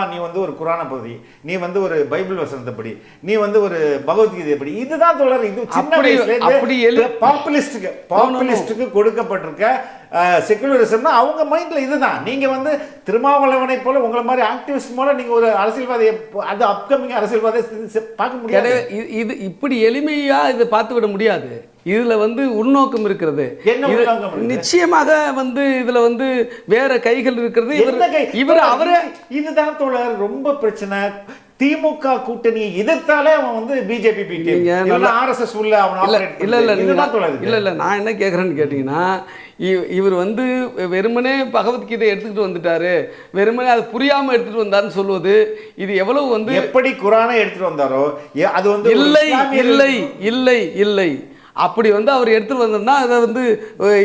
நீ வந்து ஒரு குரானை படி, நீ வந்து ஒரு பைபிள் வசனத்தை படி, நீ வந்து ஒரு பகவத்கீதை படி. இதுதான் தொடர். இது சின்ன வயசுல பாப்புலிஸ்டுக்கு கொடுக்கப்பட்டிருக்க செக்குலரிசம்னா அவங்க மைண்ட்ல இதுதான். நீங்க வந்து திருமாவளவனை போல உங்களை மாதிரி ஆக்டிவிஸ்ட் போல நீங்க ஒரு அரசியல்வாதியை, அது அப்கமிங் அரசியல்வாதியை பார்க்க முடியாது. இது இப்படி எளிமையா இதை பார்த்து விட முடியாது. இதுல வந்து உள்நோக்கம் இருக்கிறது. நிச்சயமாக வந்து இதுல வந்து வேற கைகள் இருக்கிறது. இவர் அவரே இதுதான் தோழர் ரொம்ப பிரச்சனை. திமுக கூட்டணியை எதிர்த்தாலே அவன் வந்து பிஜேபி ஆர்எஸ்எஸ் உள்ள இல்ல நான் என்ன கேட்கறேன்னு கேட்டீங்கன்னா, இவர் வந்து வெறுமனே பகவத்கீதை எடுத்துக்கிட்டு வந்துட்டாரு, வெறுமனே அது புரியாம எடுத்துட்டு வந்தாருன்னு சொல்லுவது இது எவ்வளவு வந்து எப்படி குர்ஆனை எடுத்துட்டு வந்தாரோ அது வந்து இல்லை இல்லை இல்லை இல்லை அப்படி வந்து அவர் எடுத்துட்டு வந்திருந்தா அதை வந்து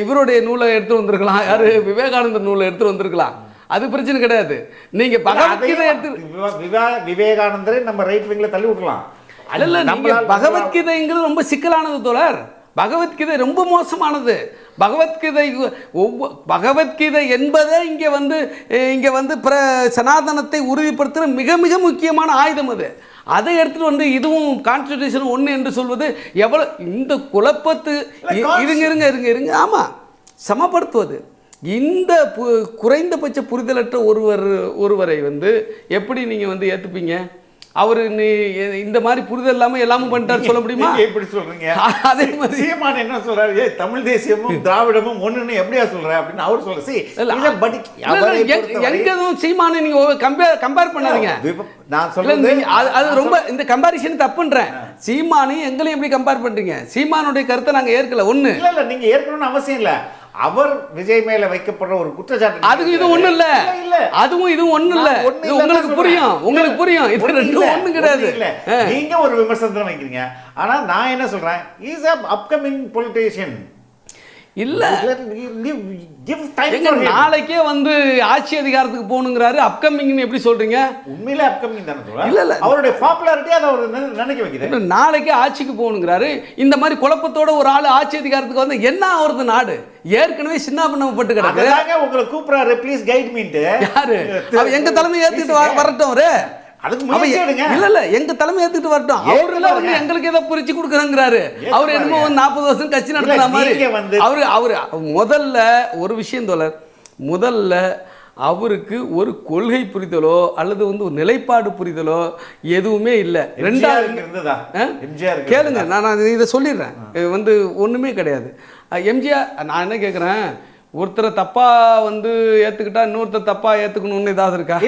இவருடைய நூலை எடுத்து வந்திருக்கலாம், யாரு விவேகானந்தர் நூலை எடுத்து வந்திருக்கலாம். அது பிரச்சனை கிடையாது. நீங்க பகவத்கீதை எடுத்து விவேகானந்தரை நம்ம ரைட் விங்ல தள்ளி விடலாம். அல்ல, நீங்க பகவத்கீதைங்கிறது ரொம்ப சிக்கலானது தோழர். பகவத்கீதை ரொம்ப மோசமானது. பகவத்கீதை என்பதே இங்கே வந்து சனாதனத்தை உறுதிப்படுத்துகிற மிக மிக முக்கியமான ஆயுதம் அது. அதை எடுத்துகிட்டு வந்து இதுவும் கான்ஸ்டிடியூஷன் ஒன்று என்று சொல்வது எவ்வளோ இந்த குழப்பத்து இருங்க ஆமாம் சமப்படுத்துவது. இந்த குறைந்தபட்ச புரிதலற்ற ஒருவரை வந்து எப்படி நீங்கள் வந்து ஏற்றுப்பீங்க? அவர் இந்த மாதிரி புரிதல் இல்லாமல் எல்லாமும் பண்ணிட்டார் சொல்ல முடியுமா? எப்படி சொல்றீங்க? அதே மாதிரி சீமான் என்ன சொல்றாரு, தமிழ் தேசியமும் திராவிடமும் ஒண்ணுன்னு எப்படியா சொல்ற அப்படின்னு அவர் சொல்ற. எங்கதும் சீமானை நீங்க கம்பேர் பண்ணாதீங்க. நான் சொல்றேன் அது ரொம்ப இந்த கம்பாரிசன் தப்புன்றேன். சீமானையும் எங்களையும் எப்படி கம்பேர் பண்றீங்க? சீமானுடைய கருத்தை நாங்க ஏற்கல. ஒண்ணு இல்ல நீங்க ஏற்கணும்னு அவசியம் இல்ல. அவர் விஜய் மேல வைக்கப்படுற ஒரு குற்றச்சாட்டு அதுக்கு இது ஒண்ணு இல்ல, அதுவும் இதுவும் ஒண்ணு இல்ல. உங்களுக்கு புரியும் இது ரெண்டும் ஒண்ணு கிடையாது. நீங்க ஒரு விமர்சனம் வைக்கிறீங்க. ஆனா நான் என்ன சொல்றேன், இஸ் அ அப்கமிங் பொலிட்டிஷியன். இல்ல give time எங்க for him. நாளைக்கே வந்து ஆட்சி அதிகாரத்துக்கு போகணுங்கிறாரு, அப்கமிங்னு எப்படி சொல்றீங்க? உண்மையிலே அப்கமிங் தானே தோழர். இல்ல, இல்ல. அவருடைய பாப்புலாரிட்டி அதை அவர் நினைக்க வைக்குது. இப்ப நாளைக்கே ஆட்சிக்கு போகணுங்கிறாரு. இந்த மாதிரி குழப்பத்தோட ஒரு ஆள் ஆட்சி அதிகாரத்துக்கு வந்து என்ன ஆகுறது நாடு? ஏற்கனவே சின்னாபின்னப்பட்டு கிடக்கு. அதுதாங்க உங்களை கூப்பிடுறாரு, ப்ளீஸ் கைட் மீன்ட்டு. யாரு? அவர் எங்க தலைமை ஏத்துக்கிட்டு வரட்டும் அவரு. அதுக்கு முயற்சி எடுங்க. இல்ல எங்க தலைமை ஏத்துக்கிட்டு வரட்டும். அவருல வந்து எங்களுக்கு ஏதோ புரிச்சு கொடுக்குறாங்கிறாரு. அவர் என்னமோ 40 வருஷம் கட்சி நடத்துற மாதிரி. அவரு முதல்ல ஒரு விஷயம் தோழர், முதல்ல அவருக்கு ஒரு கொள்கை புரிதலோ அல்லது வந்து ஒரு நிலைப்பாடு புரிதலோ எதுவுமே இல்லை. கேளுங்க, நான் இதை சொல்லிடுறேன். வந்து ஒண்ணுமே கிடையாது. எம்ஜிஆர், நான் என்ன கேட்குறேன், ஒருத்தரை தப்பா வந்து ஏத்துக்கிட்டா இன்னொருத்தர் தப்பா ஏத்துக்கணும்னு ஏதாவது இருக்கா?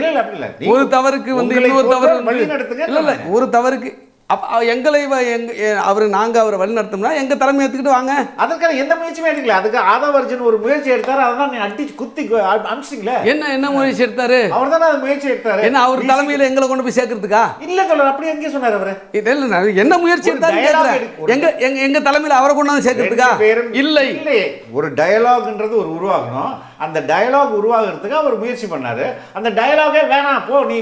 ஒரு தவறுக்கு வந்து இன்னொரு தவறு இல்ல ஒரு தவறுக்கு எங்களை அவரு நாங்க அவரை வழி நடத்தோம்னா எங்க தலைமை ஏத்துக்கிட்டு வாங்க. அதுக்கான எந்த முயற்சியுமே எடுக்கல. அதுக்கு ஆதவர்ஜன் ஒரு முயற்சி எடுத்தாரு, அதான் நீ அடிச்சு குத்தி அனுப்பிச்சிங்களே. என்ன முயற்சி எடுத்தாரு? அவர் தானே அது முயற்சி எடுத்தாரு. என்ன அவர் தலைமையில எங்களை கொண்டு போய் சேர்க்கறதுக்கா? இல்ல தோழர், அப்படி எங்க சொன்னாரு அவரு? இல்ல என்ன முயற்சி எடுத்தாரு எங்க தலைமையில அவரை கொண்டு வந்து சேர்க்கறதுக்கா? இல்லை, ஒரு டயலாக்ன்றது ஒரு உருவாகணும். அந்த டயலாக் உருவாகிறதுக்கு அவர் முயற்சி பண்ணாரு. அந்த டயலாகே வேணாம் போ, நீ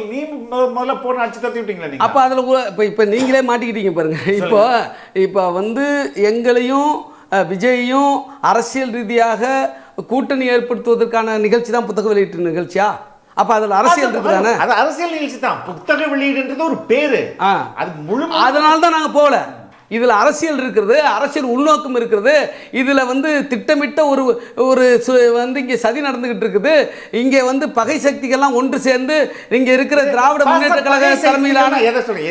முதல்ல போன அடிச்சு தட்டி விட்டீங்களா நீங்க? அப்ப அதுல இப்ப நீங்களே மாட்டிக்கிட்டீங்க பாருங்க. இப்போ வந்து எங்களையும் விஜயையும் அரசியல் ரீதியாக கூட்டணி ஏற்படுத்துவதற்கான நிகழ்ச்சி தான் புத்தக வெளியீட்டு நிகழ்ச்சியா? அப்ப அதுல அரசியல் இருக்குதானே? அது அரசியல் நிகழ்ச்சி தான். புத்தக வெளியீடுன்றது ஒரு பேரு. அது முழு, அதனால தான் நாங்க போகல. இதுல அரசியல் இருக்கிறது, அரசியல் உள்நோக்கம் இருக்கிறது. இதுல வந்து திட்டமிட்ட ஒரு வந்து இங்க சதி நடந்துகிட்டு இருக்குது. இங்க வந்து பகை சக்திகள்லாம் ஒன்று சேர்ந்து இங்க இருக்கிற திராவிட முன்னேற்ற கழக தலைமையிலான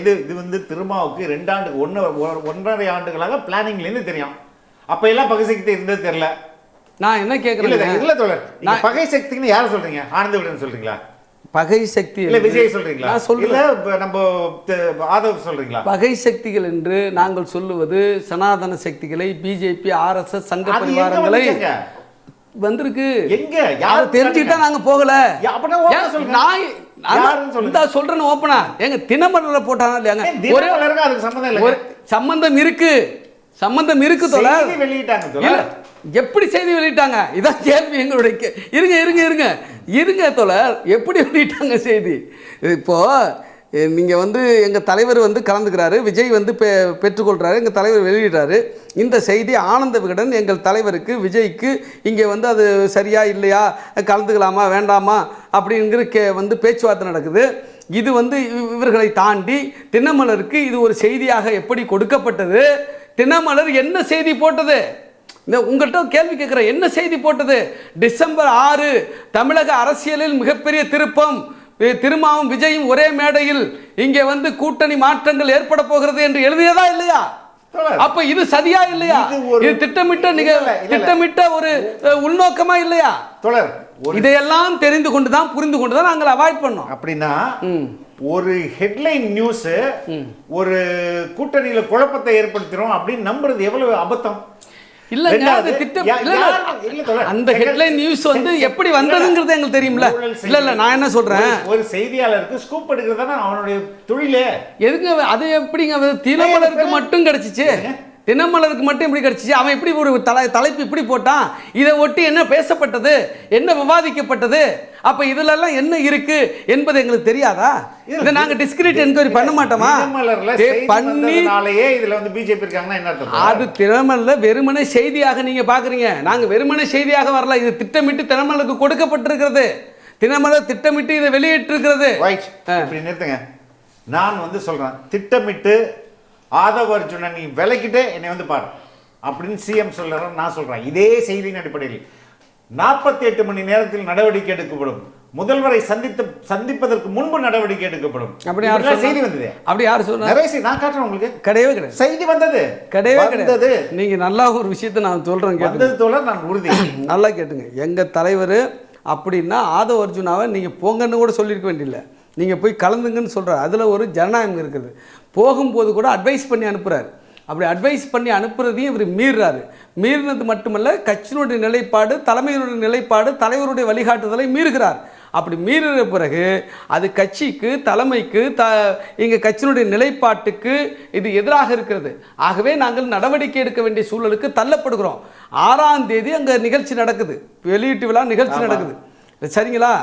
இது வந்து திருமாவுக்கு 1.5 ஆண்டுகளாக பிளானிங்ல இருந்து தெரியும். அப்ப எல்லாம் பகை சக்தி இருந்தது தெரியல. நான் என்ன கேட்கிறேன், இல்ல தோழர், பகை சக்தின்னு யாரை சொல்றீங்க? ஆனந்த விடன் சொல்றீங்களா? பகை சக்தி இல்ல விஜய் சொல்றீங்களா? நான் சொல்றேன், நம்ம ஆதவ் சொல்றீங்களா? பகை சக்திகள் என்று நாங்கள் சொல்லுவது சனாதன சக்திகளை, பிஜேபி, ஆர்எஸ்எஸ், சங்க பரிவாரங்களை வந்திருக்கு. எங்க யாரும் தெரிஞ்சுக்கிட்டா நாங்க போகல. நான் சொல்றேன் ஓப்பனா, எங்க தினமலர்ல போட்டாங்க இல்லையாங்க? சம்பந்தம் இருக்கு, சம்பந்தம் இருக்கு தோழர். வெளியிட்டாங்க. எப்படி செய்தி வெளியிட்டாங்க? இதான் கேள்வி எங்களுடைய. இருங்க தோழர், எப்படி வெளியிட்டாங்க செய்தி? இப்போ நீங்க வந்து எங்க தலைவர் வந்து கலந்துக்கிறாரு, விஜய் வந்து பெற்றுக்கொள்றாரு, எங்க தலைவர் வெளியிடுறாரு. இந்த செய்தி ஆனந்த விகடன் எங்கள் தலைவருக்கு விஜய்க்கு இங்கே வந்து அது சரியா இல்லையா, கலந்துக்கலாமா வேண்டாமா அப்படிங்கிற வந்து பேச்சுவார்த்தை நடக்குது. இது வந்து இவர்களை தாண்டி தினமலருக்கு இது ஒரு செய்தியாக எப்படி கொடுக்கப்பட்டது? தினமலர் என்ன செய்தி போட்டது? இந்த உங்கள்கிட்ட கேள்வி கேட்குறேன், என்ன செய்தி போட்டது? டிசம்பர் 6 தமிழக அரசியலில் மிகப்பெரிய திருப்பம், திருமாவும் விஜயும் ஒரே மேடையில் இங்கே வந்து கூட்டணி மாற்றங்கள் ஏற்பட போகிறது என்று எழுதியதா இல்லையா? அப்ப இது சரியா இல்லையா? இது திட்டமிட்ட ஒரு உள்நோக்கமா இல்லையா? இதையெல்லாம் தெரிந்து கொண்டுதான் புரிந்து கொண்டுதான் நாங்கள் அவாய்ட் பண்ணோம். அப்படின்னா ஒரு ஹெட்லைன் நியூஸ் ஒரு கூட்டணியில குழப்பத்தை ஏற்படுத்திடும் அப்படின்னு நம்புறது எவ்வளவு அபத்தம். அந்த ஹெட்லைன் நியூஸ் வந்து எப்படி வந்ததுங்கிறது எங்களுக்கு தெரியும்ல. இல்ல நான் என்ன சொல்றேன், ஒரு செய்தியாளருக்கு ஸ்கூப் எடுக்கிறதான அவனுடைய தொழிலே. எதுங்க அது எப்படிங்க தினமலருக்கு மட்டும் கிடைச்சிச்சு? தினமலருக்கு மட்டும் எப்படி கிடைச்சிச்சு? அவன் எப்படி ஒரு தலைப்பு இப்படி போட்டான்? இதை ஒட்டி என்ன பேசப்பட்டது, என்ன விவாதிக்கப்பட்டது? அப்ப இதுல எல்லாம் என்ன இருக்கு என்பது எங்களுக்கு தெரியாதா? இதை நாங்க டிஸ்கிரீட் என்கொயரி பண்ண மாட்டோமா? பண்ணி இதுல வந்து பிஜேபி இருக்காங்கன்னா என்ன அர்த்தம்? அது தினமலர்ல வெறுமனே செய்தியாக நீங்க பாக்குறீங்க. நாங்க வெறுமனே செய்தியாக வரல, இது திட்டமிட்டு தினமலருக்கு கொடுக்கப்பட்டிருக்கிறது. தினமலர் திட்டமிட்டு இதை வெளியிட்டிருக்கிறது. இப்படி நிறுத்துங்க. நான் வந்து சொல்றேன், திட்டமிட்டு ஆதவர்ஜுனன் நீ விலக்கிட்டு என்னை வந்து பாரு அப்படின்னு சிஎம் சொல்றேன். நான் சொல்றேன், இதே செய்தியின் அடிப்படையில் 48 மணி நேரத்தில் நடவடிக்கை எடுக்கப்படும், முதல்வரை சந்திப்பதற்கு முன்பு நடவடிக்கை எடுக்கப்படும். அப்படி யார் செய்தி வந்தது? அப்படி யார் சொன்னா? நிறைய செய்தி நான் காட்டுறேன் உங்களுக்கு. கிடையவே கிடையாது. செய்தி வந்தது கிடையவே கிடையாது. நீங்க நல்லா ஒரு விஷயத்தை நான் சொல்றேன், வந்தது தோழர், நான் உறுதி. நல்லா கேட்டுங்க. எங்க தலைவர் அப்படின்னா ஆதவர்ஜுனாவை நீங்க போங்கன்னு கூட சொல்லியிருக்க வேண்டியதில்லை, நீங்கள் போய் கலந்துங்கன்னு சொல்கிறார். அதில் ஒரு ஜனநாயகம் இருக்குது. போகும்போது கூட அட்வைஸ் பண்ணி அனுப்புகிறார். அப்படி அட்வைஸ் பண்ணி அனுப்புறதையும் இவர் மீறுறாரு. மீறினது மட்டுமல்ல, கட்சியினுடைய நிலைப்பாடு, தலைமையினுடைய நிலைப்பாடு, தலைவருடைய வழிகாட்டுதலை மீறுகிறார். அப்படி மீறுற பிறகு அது கட்சிக்கு தலைமைக்கு எங்கள் கட்சியினுடைய நிலைப்பாட்டுக்கு இது எதிராக இருக்கிறது. ஆகவே நாங்கள் நடவடிக்கை எடுக்க வேண்டிய சூழலுக்கு தள்ளப்படுகிறோம். 6ஆம் தேதி அங்கே நிகழ்ச்சி நடக்குது, வெளியீட்டு விழா நிகழ்ச்சி நடக்குது, சரிங்களா?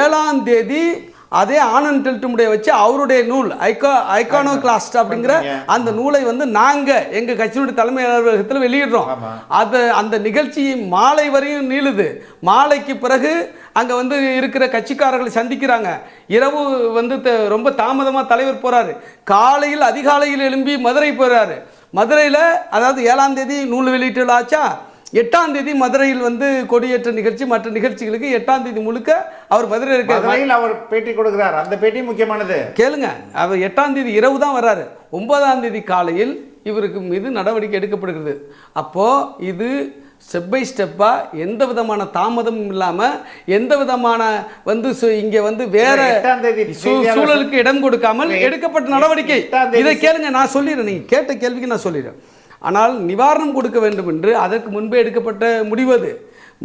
7ஆம் தேதி அதே ஆனந்த் டெல்டுமுடைய வச்சு அவருடைய நூல் ஐகானோகிளாஸ்ட் அப்படிங்கிற அந்த நூலை வந்து நாங்கள் எங்கள் கட்சியினுடைய தலைமை அலுவலகத்தில் வெளியிடுறோம். அந்த நிகழ்ச்சி மாலை வரையும் நீளுது. மாலைக்கு பிறகு அங்கே வந்து இருக்கிற கட்சிக்காரர்களை சந்திக்கிறாங்க. இரவு வந்து ரொம்ப தாமதமாக தலைவர் போகிறாரு. காலையில் அதிகாலையில் எழும்பி மதுரை போகிறாரு. மதுரையில் அதாவது 7ஆம் தேதி நூல் வெளியீட்டு ஆச்சா, 8ஆம் தேதி மதுரையில் வந்து கொடியேற்ற நிகழ்ச்சி, மற்ற நிகழ்ச்சிகளுக்கு 8ஆம் தேதி முழுக்க அவர் மதுரை இருக்கிற அவர் பேட்டி கொடுக்கிறார். அந்த பேட்டி முக்கியமானது கேளுங்க. அவர் 8ஆம் தேதி இரவு தான் வர்றாரு. 9ஆம் தேதி காலையில் இவருக்கு மீது நடவடிக்கை எடுக்கப்படுகிறது. அப்போ இது ஸ்டெப் பை ஸ்டெப்பாக எந்த விதமான தாமதமும் இல்லாமல், எந்த விதமான வந்து இங்கே வந்து வேற சூழலுக்கு இடம் கொடுக்காமல் எடுக்கப்பட்ட நடவடிக்கை. இதை கேளுங்க, நான் சொல்லிடுறேன், நீங்கள் கேட்ட கேள்விக்கு நான் சொல்லிடுறேன். ஆனால் நிவாரணம் கொடுக்க வேண்டும் என்று அதற்கு முன்பே எடுக்கப்பட்ட முடிவு அது.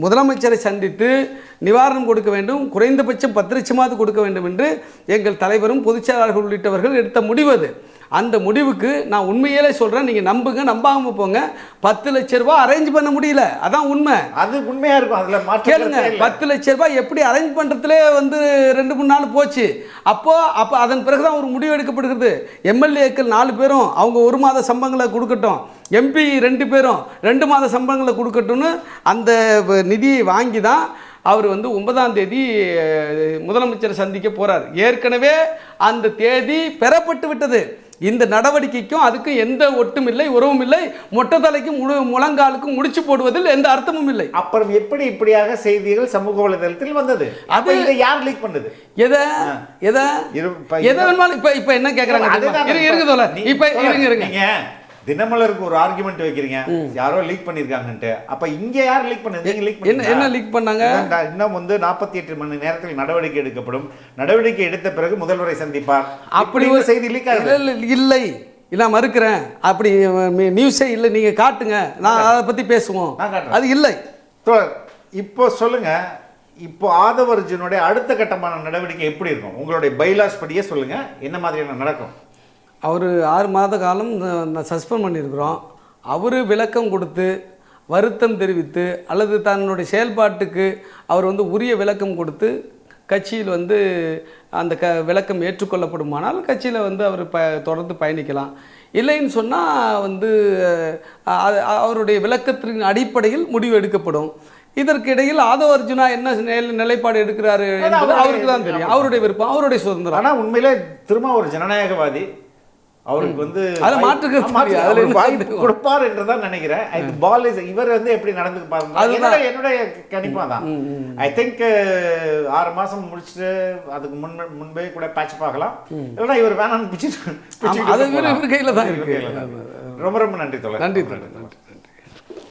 முதலமைச்சரை சந்தித்து நிவாரணம் கொடுக்க வேண்டும், குறைந்தபட்சம் 10 லட்சமாவது கொடுக்க வேண்டும் என்று எங்கள் தலைவரும் பொதுச்செயலாளர்கள் உள்ளிட்டவர்கள் எடுத்த முடிவு அது. அந்த முடிவுக்கு நான் உண்மையிலே சொல்கிறேன், நீங்கள் நம்புங்க நம்பாமல் போங்க, 10 லட்ச ரூபாய் அரேஞ்ச் பண்ண முடியல, அதான் உண்மை. அது உண்மையாக இருக்கும். அதில் கேளுங்க, 10 லட்ச ரூபாய் எப்படி அரேஞ்ச் பண்ணுறதுலே வந்து 2-3 நாள் போச்சு. அப்போ அதன் பிறகு தான் ஒரு முடிவு எடுக்கப்படுகிறது. எம்எல்ஏக்கள் 4 பேரும் அவங்க 1 மாத சம்பளங்களை கொடுக்கட்டும், எம்பி 2 பேரும் 2 மாத சம்பளங்களை கொடுக்கட்டும்னு அந்த நிதியை வாங்கி தான் அவர் வந்து 9ஆம் தேதி முதலமைச்சரை சந்திக்க போகிறார். ஏற்கனவே அந்த தேதி பெறப்பட்டு விட்டது. இந்த நடவடிக்கைக்கும் அதுக்கும் எந்த ஒட்டும் இல்லை, உறவும் இல்லை. மொட்டை தலைக்கும் முழங்காலுக்கும் முடிச்சு போடுவதில் எந்த அர்த்தமும் இல்லை. அப்புறம் எப்படி இப்படியாக செய்திகள் சமூக வலைதளத்தில் வந்தது? அப்ப இதை யார் லீக் பண்ணது? எதை வேணுமாலும் இப்ப என்ன கேட்கறாங்க? இருங்க, தினமலருக்கு ஒரு ஆர்குமெண்ட் வைக்கிறீங்க, யாரோ லீக் பண்ணிருக்காங்கன்ட்டு. அப்ப இங்க யார் லீக் பண்ணது? நீங்க லீக் பண்ணீங்க. என்ன லீக் பண்ணாங்க? இன்னும் வந்து 48 மணி நேரத்தில் நடவடிக்கை எடுக்கப்படும், நடவடிக்கை எடுத்த பிறகு முதல்வரை சந்திப்பார், அப்படி ஒரு செய்தி லீக் இல்லை. நான் மறுக்கிறேன், அப்படி நியூஸே இல்லை. நீங்க காட்டுங்க, நான் அதை பத்தி பேசுவோம். அது இல்லை. இப்போ சொல்லுங்க, இப்போ ஆதவர்ஜுனுடைய அடுத்த கட்டமான நடவடிக்கை எப்படி இருக்கும்? உங்களுடைய பைலாஸ் படியே சொல்லுங்க, என்ன மாதிரியான நடக்கும்? அவர் 6 மாத காலம் சஸ்பெண்ட் பண்ணியிருக்கிறோம். அவர் விளக்கம் கொடுத்து வருத்தம் தெரிவித்து அல்லது தன்னுடைய செயல்பாட்டுக்கு அவர் வந்து உரிய விளக்கம் கொடுத்து கட்சியில் வந்து அந்த விளக்கம் ஏற்றுக்கொள்ளப்படுமானால் கட்சியில் வந்து அவர் தொடர்ந்து பயணிக்கலாம். இல்லைன்னு சொன்னால் வந்து அவருடைய விளக்கத்தின் அடிப்படையில் முடிவு எடுக்கப்படும். இதற்கு இடையில் ஆதவர்ஜுனா என்ன நிலைப்பாடு எடுக்கிறாரு என்பது அவருக்கு தான் தெரியும். அவருடைய விருப்பம், அவருடைய சுதந்திரம். ஆனால் உண்மையிலே திரும்ப ஒரு ஜனநாயகவாதி, அவருக்கு வந்து கொடுப்பார் என்றுதான் நினைக்கிறேன். இவர் வந்து எப்படி நடந்துக்கு பாருங்க, என்னுடைய கணிப்பா தான். ஐ திங்க் 6 மாசம் முடிச்சுட்டு அதுக்கு முன்பே கூட பேட்ச் பார்க்கலாம். இல்லைன்னா இவர் வேணான்னு பிடிச்சிட்டு கையில தான் இருக்கு. ரொம்ப ரொம்ப நன்றி தோழர். நன்றி.